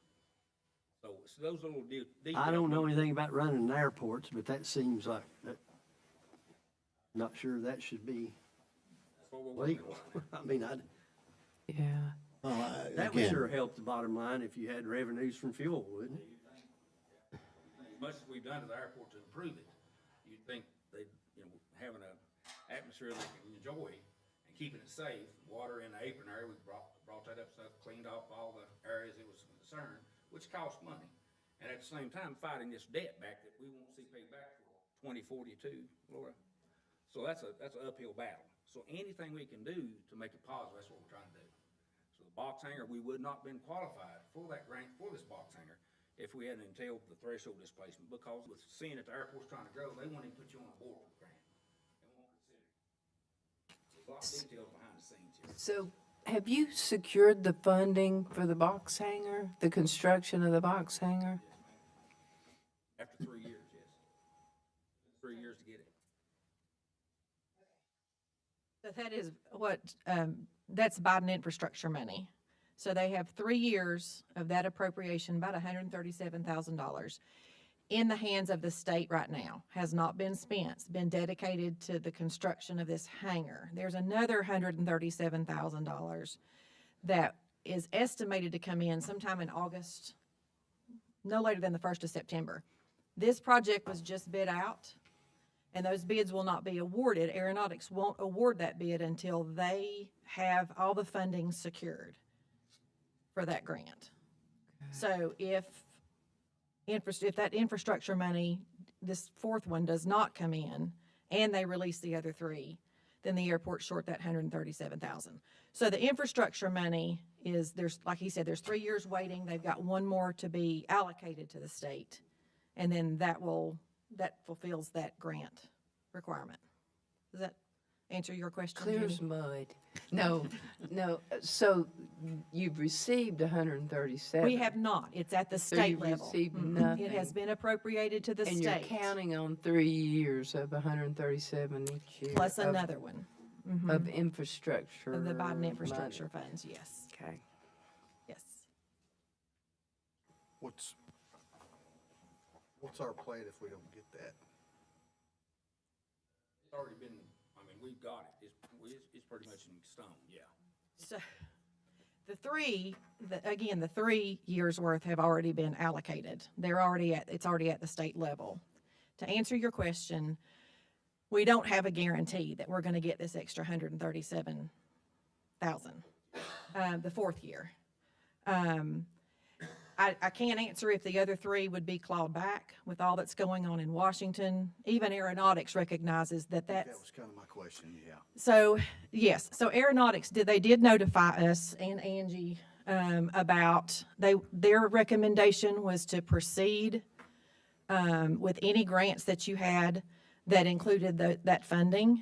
So, it's those little details. I don't know anything about running airports, but that seems like, not sure that should be That's what we're working legal. on. I mean, Yeah. Well, that would again, sure help the bottom line if you had revenues from fuel, wouldn't it? As much as we've done to the airport to improve it, you'd think they, having an atmosphere they can enjoy and keeping it safe, water in the apron area, we brought that up, so cleaned off all the areas it was concerned, which cost money. And at the same time, fighting this debt back that we won't see paid back for 2042, Laura. So that's an uphill battle. So anything we can do to make it positive, that's what we're trying to do. So the box hanger, we would not have been qualified for that grant for this box hanger if we hadn't entailed the threshold displacement, because with seeing that the airport's trying to grow, they won't even put you on a board grant. They won't consider it. There's a lot of details behind the scenes here. So have you secured the funding for the box hanger, the construction of the box hanger? After 3 years, yes. 3 years to get it. So that is what, that's Biden infrastructure money. So they have 3 years of that appropriation, about $137,000, in the hands of the state right now. Has not been spent. It's been dedicated to the construction of this hangar. There's another $137,000 that is estimated to come in sometime in August, no later than the 1st of September. This project was just bid out, and those bids will not be awarded. Aeronautics won't award that bid until they have all the funding secured for that grant. So if that infrastructure money, this fourth one does not come in, and they release the other 3, then the airport's short that $137,000. So the infrastructure money is, like he said, there's 3 years waiting. They've got 1 more to be allocated to the state, and then that fulfills that grant requirement. Does that answer your question, Clear Judy? as mud. No, so you've received 137. We have not. It's at the So state you've level. received Mhm. nothing. It has been appropriated to the And state. you're counting on 3 years of 137 each year. Plus of- another one. Mhm. Of infrastructure. Of the Biden money. infrastructure funds, yes. Okay. Yes. What's our plan if we don't get that? It's already been, we've got it. It's pretty much in stone, yeah. So the 3 years worth have already been allocated. It's already at the state level. To answer your question, we don't have a guarantee that we're gonna get this extra $137,000, the 4th year. I can't answer if the other 3 would be clawed back with all that's going on in Washington. Even Aeronautics recognizes that That that's. was kind of my question, yeah. So, yes, so Aeronautics, they did notify us and Angie about, their recommendation was to proceed with any grants that you had that included that funding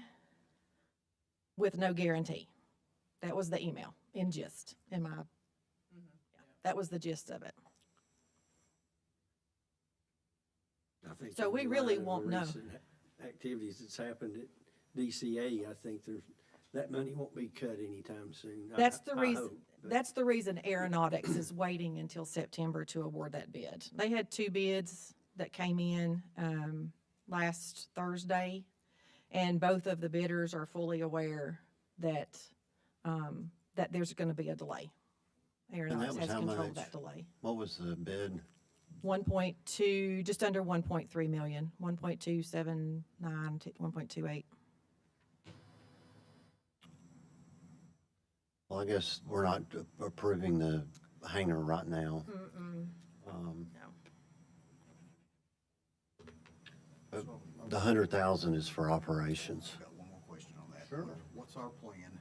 with no guarantee. That was the email in gist, that was the gist of it. I think So in we light really of the won't know. recent Activities that's happened at DCA, I think that money won't be cut anytime soon. That's the I reason, hope, but- that's the reason Aeronautics is waiting until September to award that bid. They had 2 bids that came in, last Thursday, and both of the bidders are fully aware that, that there's gonna be a delay. Aeronautics was has how control of much? that delay. What was the bid? 1.2, just under 1.3 million, 1.279 to 1.28. Well, I guess we're not approving the hangar right now. Mm-mm. But the 100,000 is for operations. I've got one more question on that. Sure. What's our plan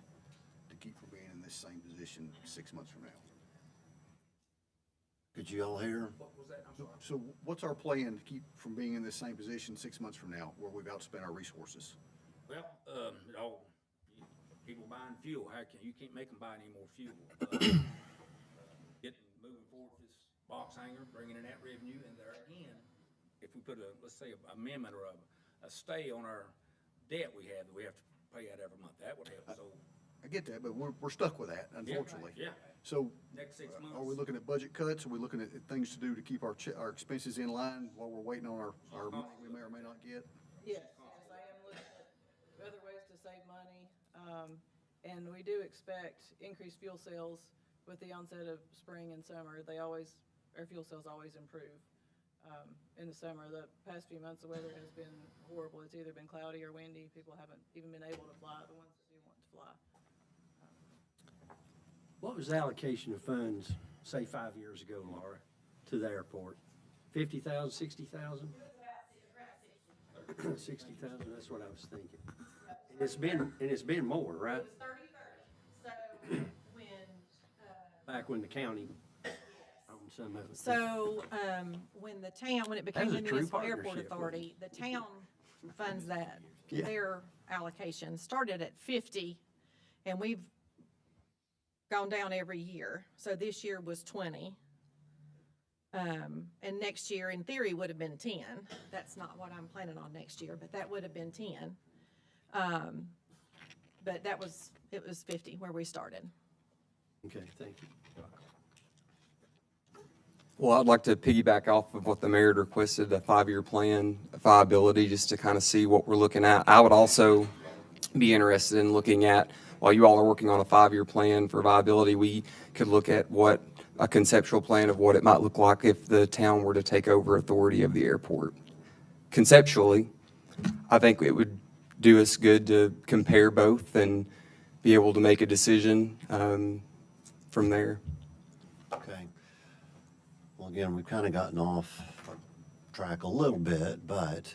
to keep from being in this same position 6 months from now? Could you all hear? So what's our plan to keep from being in this same position 6 months from now, where we've outspent our resources? Well, people buying fuel, you can't make them buy any more fuel. Moving forward with this box hangar, bringing in that revenue, and there again, if we put let's say, an amendment or a stay on our debt we have, that we have to pay out every month, that would help, so. I get that, but we're stuck with that, unfortunately. Yeah. So, Next 6 months. are we looking at budget cuts? Are we looking at things to do to keep our expenses in line while we're waiting on our money we may or may not get? Yes, I am looking at other ways to save money. And we do expect increased fuel sales with the onset of spring and summer. Our fuel sales always improve. In the summer, the past few months, the weather has been horrible. It's either been cloudy or windy. People haven't even been able to fly, the ones that do want to fly. What was the allocation of funds, say 5 years ago, Laura, to the airport? 50,000, 60,000? 60,000, that's what I was thinking. And it's been more, right? It was 30-30. So when, Back when the county owned some of it. So, when it became was the a true municipal airport partnership, wasn't authority, the town funds that. Yeah. Their allocation started at 50, and we've gone down every year. So this year was 20. And next year, in theory, would have been 10. That's not what I'm planning on next year, but that would have been 10. But it was 50 where we started. Okay, thank you. Well, I'd like to piggyback off of what the mayor requested, a 5-year plan, viability, just to kind of see what we're looking at. I would also be interested in looking at, while you all are working on a 5-year plan for viability, we could look at what a conceptual plan of what it might look like if the town were to take over authority of the airport. Conceptually, I think it would do us good to compare both and be able to make a decision from there. Okay. Well, again, we've kind of gotten off track a little bit, but,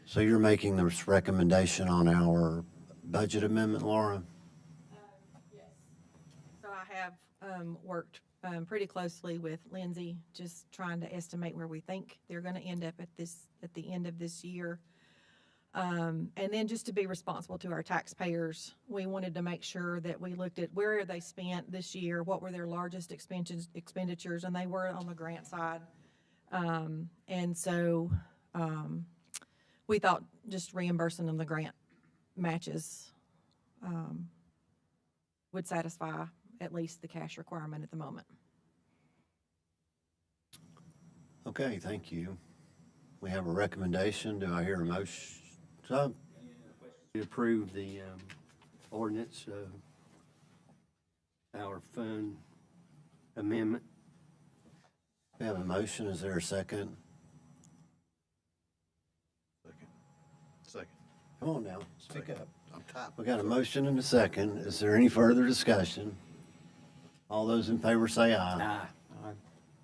so you're making this recommendation on our budget amendment, Laura? Yes. So I have worked pretty closely with Lindsay, just trying to estimate where we think they're going to end up at the end of this year. And then just to be responsible to our taxpayers, we wanted to make sure that we looked at where they spent this year, what were their largest expenditures, and they were on the grant side. And so we thought just reimbursing them the grant matches would satisfy at least the cash requirement at the moment. Okay, thank you. We have a recommendation. Do I hear a motion? So, We approve the ordinance, our fund amendment. we have a motion. Is there a second? Second. Come on now, speak up. I'm typing. We got a motion and a second. Is there any further discussion? All those in favor say aye. Aye.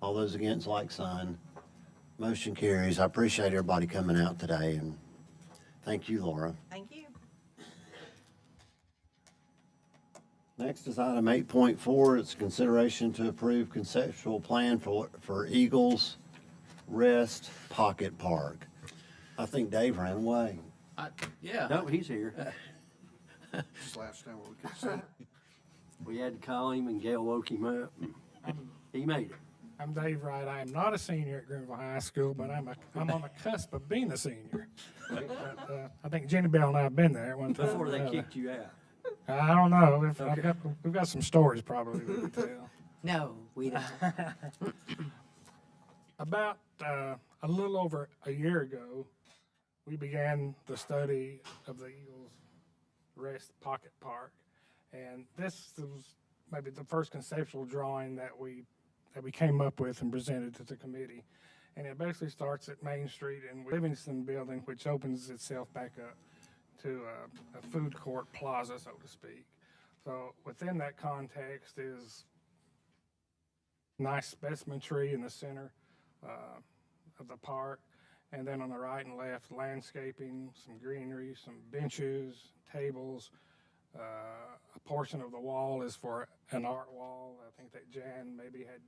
All those against, like sign. Motion carries. I appreciate everybody coming out today, and thank you, Laura. Thank you. Next is item 8.4. It's consideration to approve conceptual plan for Eagles Rest Pocket Park. I think Dave ran away. Yeah. No, he's here. Slouched down where we could see. We had to call him and Gail woke him up. He made it. I'm Dave Wright. I am not a senior at Greenville High School, but I'm on the cusp of being a senior. I think Jenny Bell and I have been there at one time. Before they kicked you out. I don't know. We've got some stories probably we can tell. No, we don't. About a little over a year ago, we began the study of the Eagles Rest Pocket Park, and this was maybe the first conceptual drawing that we came up with and presented to the committee. And it basically starts at Main Street in Livingston Building, which opens itself back up to a food court plaza, so to speak. So within that context is nice specimen tree in the center of the park, and then on the right and left, landscaping, some greenery, some benches, tables. A portion of the wall is for an art wall. I think that Jan maybe had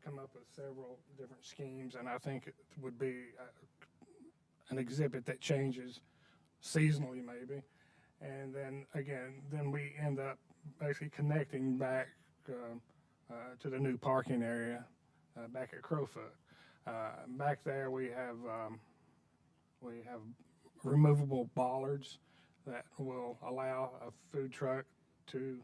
come up with several different schemes, and I think it would be an exhibit that changes seasonally maybe. And then again, then we end up basically connecting back to the new parking area back at Crowfoot. Back there we have removable bollards that will allow a food truck to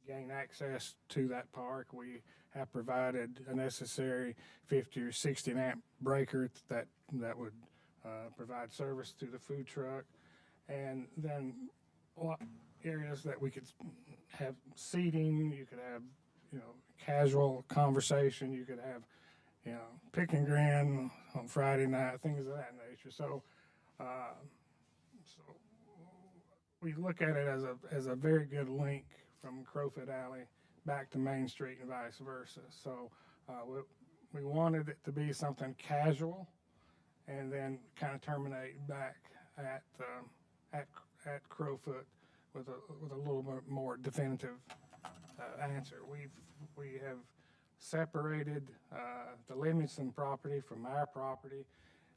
gain access to that park. We have provided a necessary 50 or 60 amp breaker that would provide service to the food truck. And then areas that we could have seating, you could have, casual conversation, you could have, pick and grin on Friday night, things of that nature. So we look at it as a very good link from Crowfoot Alley back to Main Street and vice versa. So we wanted it to be something casual, and then kind of terminate back at Crowfoot with a little bit more definitive answer. We have separated the Livingston property from our property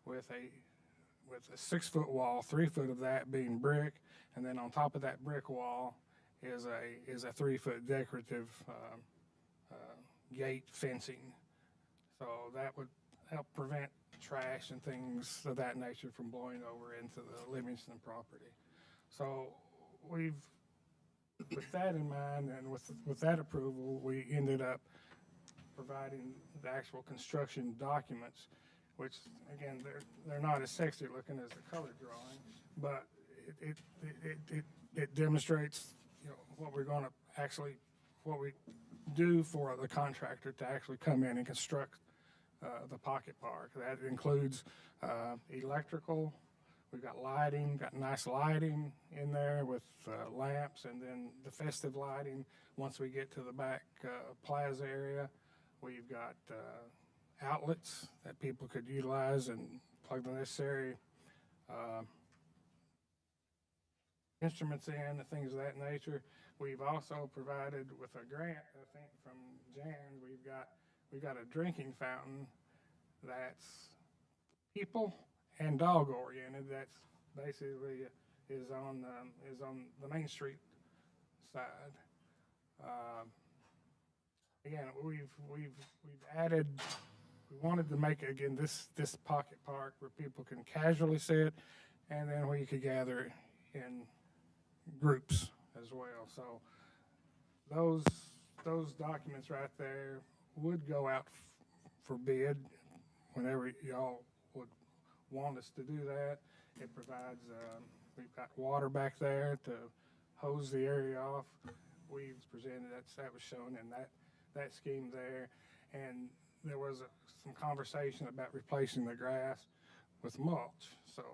with a 6 foot wall, 3 foot of that being brick, and then on top of that brick wall is a 3 foot decorative gate fencing. So that would help prevent trash and things of that nature from blowing over into the Livingston property. So with that in mind and with that approval, we ended up providing the actual construction documents, which again, they're not as sexy looking as the color drawing, but it demonstrates, what we're going to actually, what we do for the contractor to actually come in and construct the pocket park. That includes electrical. We've got lighting, got nice lighting in there with lamps, and then the festive lighting. Once we get to the back plaza area, we've got outlets that people could utilize and plug the necessary instruments in and things of that nature. We've also provided with a grant, I think from Jan, we've got a drinking fountain that's people and dog oriented. That's basically is on the Main Street side. Again, we've added. We wanted to make again this pocket park where people can casually sit, and then where you could gather in groups as well. So those documents right there would go out for bid whenever y'all would want us to do that. It provides, we've got water back there to hose the area off. We've presented that was shown in that scheme there. And there was some conversation about replacing the grass with mulch. So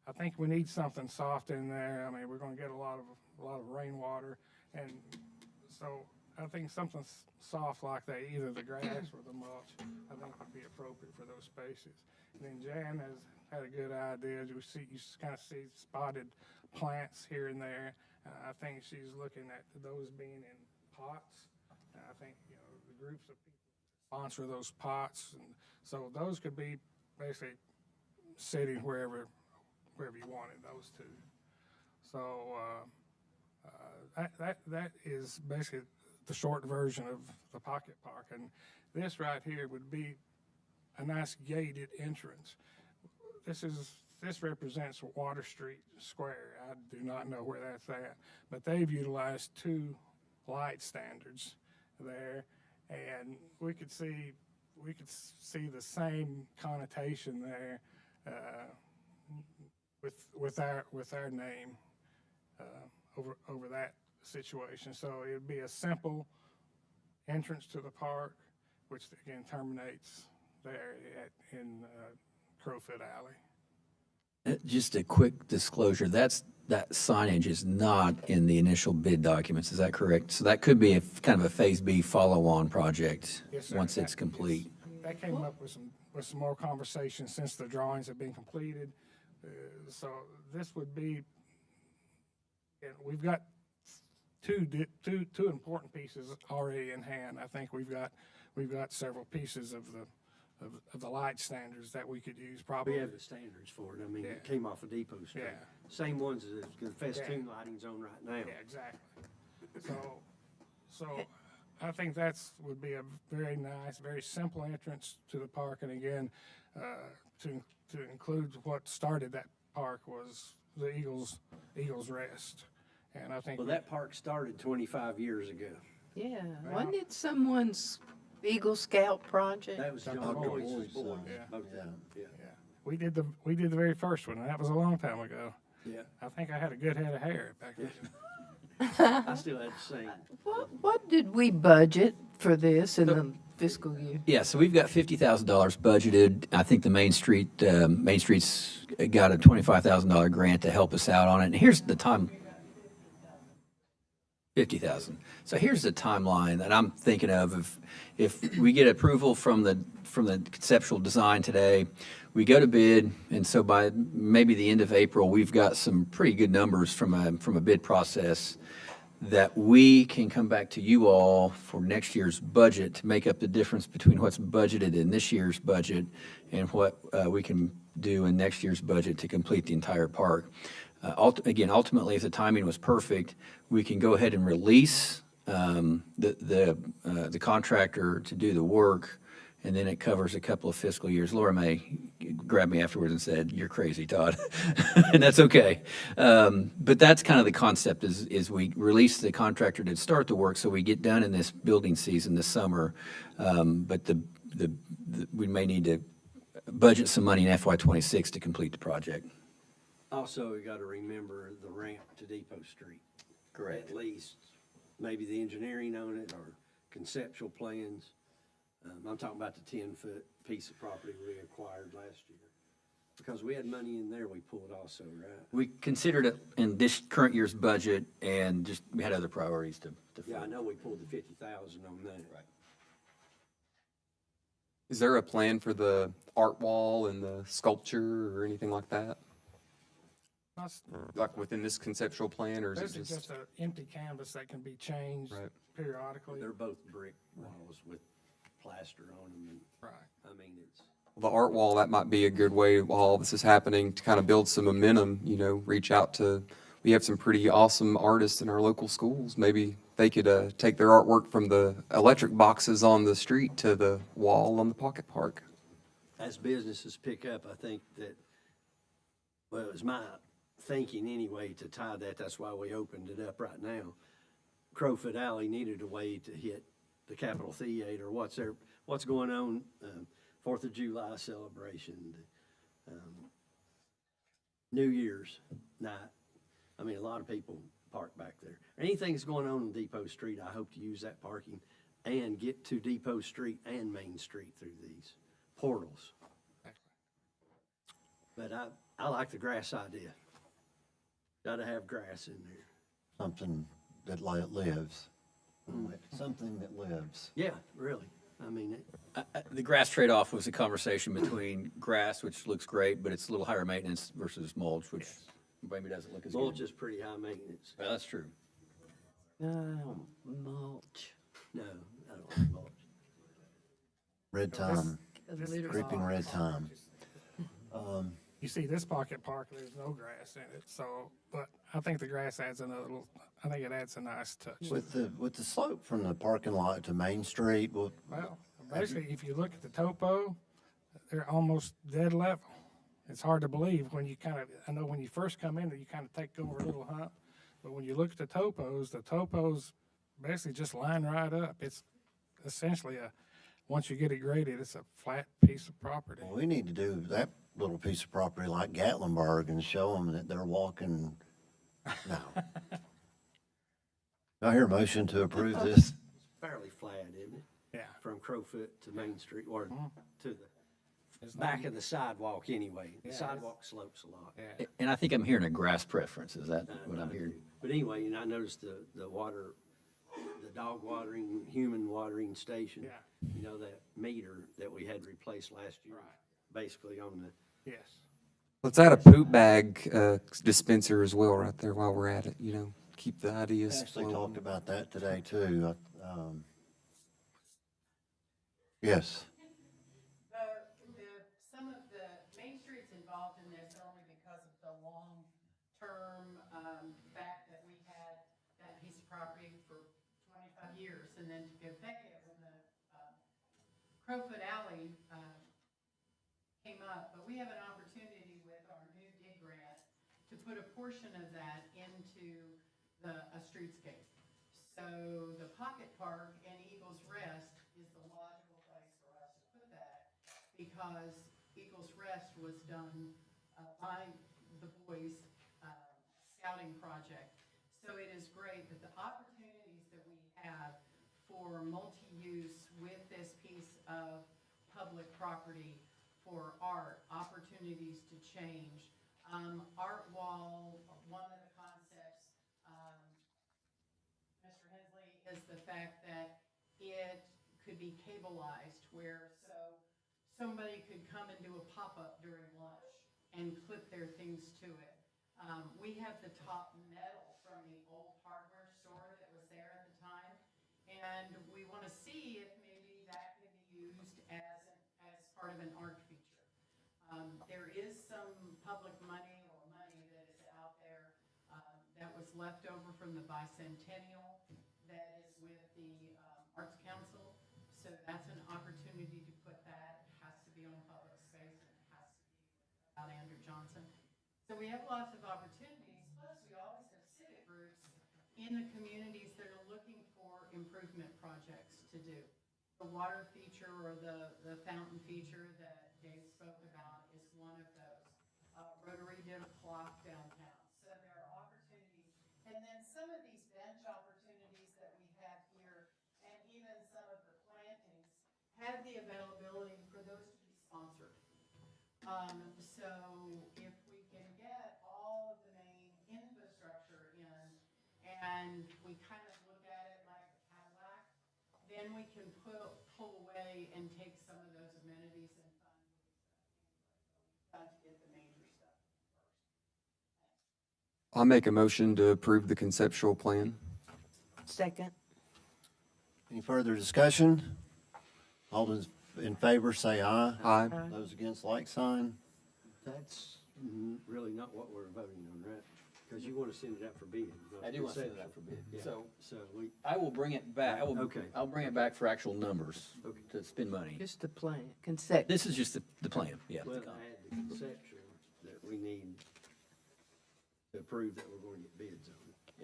I think we need something soft in there. I mean, we're going to get a lot of rainwater, and so I think something soft like that, either the grass or the mulch, I think would be appropriate for those spaces. And then Jan has had a good idea. You kind of see spotted plants here and there. I think she's looking at those being in pots. I think the groups of people sponsor those pots, and so those could be basically sitting wherever you wanted those two. So that is basically the short version of the pocket park, and This right here would be a nice gated entrance. This represents Water Street Square. I do not know where that's at, but they've utilized 2 light standards there, and we could see the same connotation there with our name over that situation. So it would be a simple entrance to the park, which again terminates there in Crowfoot Alley. Just a quick disclosure, that signage is not in the initial bid documents, is that correct? So that could be a kind of a Phase B follow-on project Yes, sir. once it's complete. That came up with some more conversation since the drawings have been completed. So this would be, and we've got two important pieces already in hand. I think we've got several pieces of the light standards that we could use probably. We have the standards for it. I mean, it came off of Depot Street. Yeah. Same ones as the festoon lighting's on right now. Yeah, exactly. So I think would be a very nice, very simple entrance to the park. And again, to include what started that park was the Eagles Rest. And I think Well, that park started 25 years ago. Yeah, wasn't it someone's Eagle Scout project? That was John Boyce's boy. Yeah. Both of them, yeah. we did the very first one, and that was a long time ago. Yeah. I think I had a good head of hair back then. I still had the same. What did we budget for this in the fiscal year? Yeah, so we've got $50,000 budgeted. I think the Main Street's got a $25,000 grant to help us out on it. And here's the time. 50,000. So here's the timeline that I'm thinking of. If we get approval from the conceptual design today, we go to bid, and so by maybe the end of April, we've got some pretty good numbers from a bid process that we can come back to you all for next year's budget to make up the difference between what's budgeted in this year's budget and what we can do in next year's budget to complete the entire park. Ultimately, if the timing was perfect, we can go ahead and release the contractor to do the work, and then it covers a couple of fiscal years. Laura May grabbed me afterwards and said, "You're crazy, Todd," and that's okay. But that's kind of the concept: is we release the contractor to start the work, so we get done in this building season this summer. But we may need to budget some money in FY26 to complete the project. Also, we got to remember the ramp to Depot Street. Correct. At least, maybe the engineering on it or conceptual plans. I'm talking about the 10-foot piece of property we acquired last year. Because we had money in there we pulled also, right? We considered it in this current year's budget, and just we had other priorities to. Yeah, I know we pulled the 50,000 on that. Right. Is there a plan for the art wall and the sculpture or anything like that? Like within this conceptual plan, or is This it is just? just an empty canvas that can be changed periodically. They're both brick walls with plaster on them. And, right. I mean, it's. The art wall, that might be a good way while all this is happening to kind of build some momentum, reach out to, we have some pretty awesome artists in our local schools. Maybe they could take their artwork from the electric boxes on the street to the wall on the Pocket Park. As businesses pick up, I think that, well, it's my thinking anyway to tie that. That's why we opened it up right now. Crowfoot Alley needed a way to hit the Capitol Theater. What's going on? 4th of July celebration, New Year's night. I mean, a lot of people park back there. Anything that's going on Depot Street, I hope to use that parking and get to Depot Street and Main Street through these portals. But I like the grass idea. Got to have grass in there. Something that lives. Something that lives. Yeah, really. I mean, The grass trade-off was a conversation between grass, which looks great, but it's a little higher maintenance, versus mulch, which maybe doesn't look as good. mulch is pretty high maintenance. Well, that's true. Mulch. No, I don't like mulch. Red thyme, creeping red thyme. You see this Pocket Park, there's no grass in it, so, but I think the grass adds I think it adds a nice touch. With the slope from the parking lot to Main Street, well, basically, if you look at the topo, they're almost dead level. It's hard to believe when you I know when you first come in, you kind of take over a little hump. But when you look at the topos basically just line right up. It's essentially once you get it graded, it's a flat piece of property. Well, we need to do that little piece of property like Gatlinburg and show them that they're walking. No. Do I hear a motion to approve this? It's fairly flat, isn't it? Yeah. From Crowfoot to Main Street, or to the It's back not- of the sidewalk anyway. The Yeah, sidewalk slopes a lot. Yeah. And I think I'm hearing a grass preference. Is that what I'm hearing? But anyway, and I noticed the water, the dog watering, human watering station. Yeah. You know, that meter that we had replaced last year. Basically on the, Yes. Let's add a poop bag dispenser as well right there while we're at it, keep the ideas Actually flowing. talked about that today too. Yes. Some of the Main Street's involved in this only because of the long-term, fact that we had that piece of property for 25 years, and then to go pay it when the, Crowfoot Alley, came up. But we have an opportunity with our new dig grant to put a portion of that into a streetscape. So the Pocket Park and Eagles Rest is the logical place for us to put that, because Eagles Rest was done by the boys' scouting project. So it is great that the opportunities that we have for multi-use with this piece of public property for art, opportunities to change. Art wall, one of the concepts, Mr. Hensley, is the fact that it could be cableized, where somebody could come and do a pop-up during lunch and clip their things to it. We have the top metal from the old hardware store that was there at the time, and we want to see if maybe that can be used as part of an art feature. There is some public money or money that is out there that was left over from the bicentennial that is with the Arts Council. So that's an opportunity to put that. It has to be on public space, and it has to be without Andrew Johnson. So we have lots of opportunities. Plus, we always have civic groups in the communities that are looking for improvement projects to do. The water feature or the fountain feature that Dave spoke about is one of those. Rotary did a clock downtown. So there are opportunities. And then some of these bench opportunities that we have here, and even some of the plantings, have the availability for those to be sponsored. So if we can get all of the main infrastructure in, and we kind of look at it like a Cadillac, then we can pull away and take some of those amenities and fund to get the major stuff first. I'll make a motion to approve the conceptual plan. Second. Any further discussion? All those in favor say aye. Aye. Those against, like sign. that's really not what we're voting on, right? Because you want to send it out for bid. I do want to send it out for bid. Yeah. So So we, I will bring it back. Okay. I'll bring it back for actual numbers to spend money. Just the plan, concept. This is just the plan, yeah. well, I had the conceptual that we need to prove that we're going to get bids on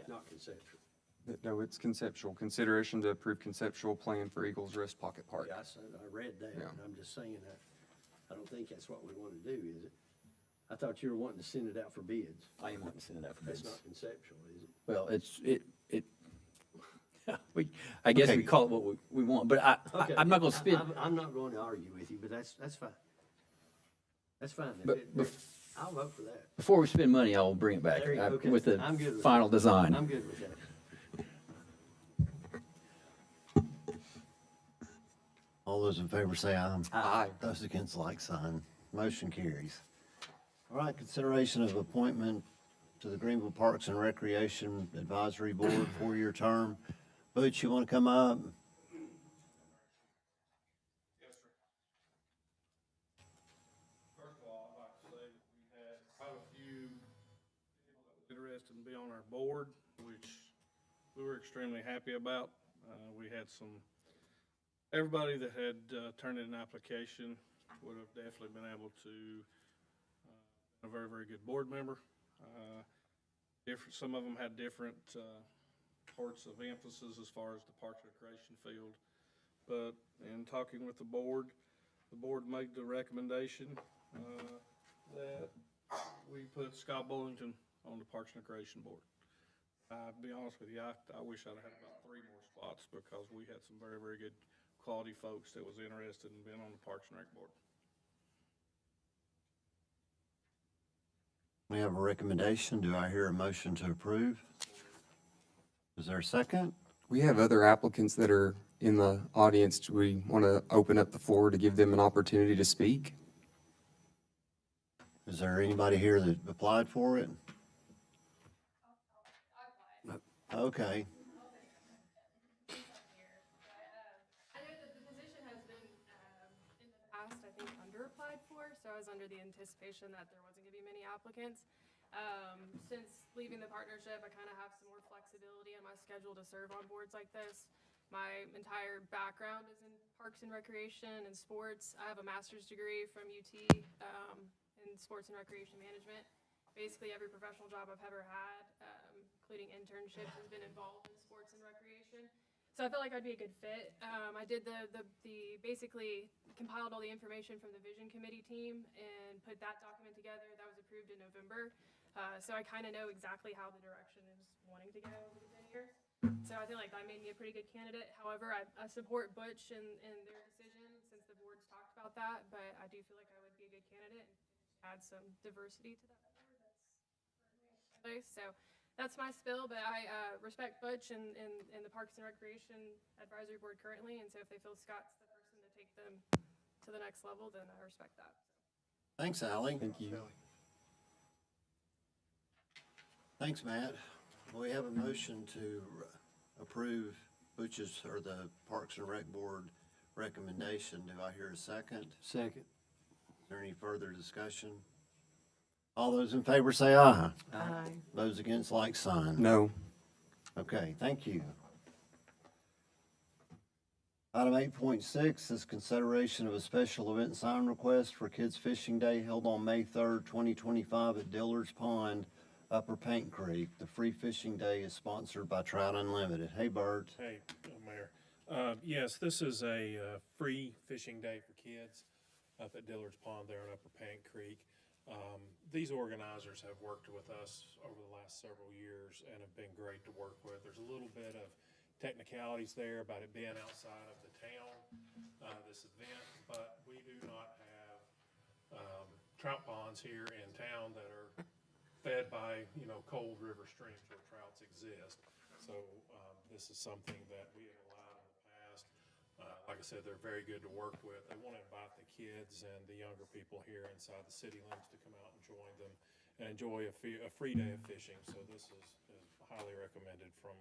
it, not conceptual. No, it's conceptual. Consideration to approve conceptual plan for Eagles Rest Pocket Park. Yeah, I read that, Yeah. and I'm just saying that, I don't think that's what we want to do, is it? I thought you were wanting to send it out for bids. I am wanting to send it out for bids. That's not conceptual, is it? Well, I guess Okay. we call it what we want, but Okay. I'm not gonna spend, I'm not going to argue with you, but that's fine. That's fine. If But it- I'll vote for that. before we spend money, I will bring it back There you go. Okay. with the I'm good with final that. design. I'm good with that. All those in favor say aye. Aye. Those against, like sign. Motion carries. All right, consideration of appointment to the Greenville Parks and Recreation Advisory Board, 4-year term. Butch, you want to come up? First of all, I'd like to say that we had quite a few people that were interested in being on our board, which we were extremely happy about. We had some Everybody that had turned in an application would have definitely been able to, a very, very good board member. Some of them had different parts of emphasis as far as the Parks and Recreation field. But in talking with the board made the recommendation that we put Scott Bullington on the Parks and Recreation Board. To be honest with you, I wish I'd had about 3 more spots because we had some very, very good quality folks that was interested in being on the Parks and Rec Board. We have a recommendation. Do I hear a motion to approve? Is there a second? We have other applicants that are in the audience. Do we want to open up the floor to give them an opportunity to speak? Is there anybody here that applied for it? Okay. I know that the position has been, in the past, I think, under-applied for, so I was under the anticipation that there wasn't gonna be many applicants. Since leaving the partnership, I kind of have some more flexibility in my schedule to serve on boards like this. My entire background is in parks and recreation and sports. I have a master's degree from UT, in sports and recreation management. Basically, every professional job I've ever had, including internships, has been involved in sports and recreation. So I felt like I'd be a good fit. I did basically compiled all the information from the vision committee team and put that document together. That was approved in November. So I kind of know exactly how the direction is wanting to go over the 10 years. So I feel like that made me a pretty good candidate. However, I support Butch and their decision since the board's talked about that, but I do feel like I would be a good candidate and add some diversity to that board that's currently in place. So that's my spill, but I respect Butch and the Parks and Recreation Advisory Board currently, and so if they feel Scott's the person to take them to the next level, then I respect that. Thanks, Ally. Thank you. Thanks, Matt. We have a motion to approve Butch's or the Parks and Rec Board recommendation. Do I hear a second? Second. Is there any further discussion? All those in favor say aye. Aye. Those against, like sign. No. Okay, thank you. Item 8.6 is consideration of a special event sign request for Kids Fishing Day held on May 3rd, 2025 at Dillard's Pond, Upper Paint Creek. The free fishing day is sponsored by Trout Unlimited. Hey, Bert. Hey, Mayor. Yes, this is a free fishing day for kids up at Dillard's Pond there in Upper Paint Creek. These organizers have worked with us over the last several years and have been great to work with. There's a little bit of technicalities there about it being outside of the town, this event, but we do not have trout ponds here in town that are fed by, cold river streams where trouts exist. So this is something that we have allowed in the past. Like I said, they're very good to work with. They want to invite the kids and the younger people here inside the city limits to come out and join them and enjoy a free day of fishing. So this is highly recommended from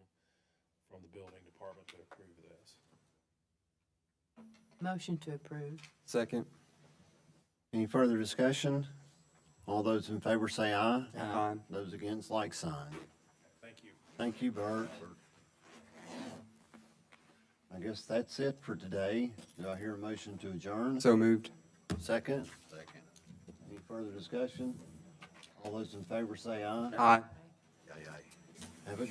the building department to approve this. Motion to approve. Second. Any further discussion? All those in favor say aye. Aye. Those against, like sign. Thank you. Thank you, Bert. I guess that's it for today. Do I hear a motion to adjourn? So moved. Second? Second. Any further discussion? All those in favor say aye. Aye. Have a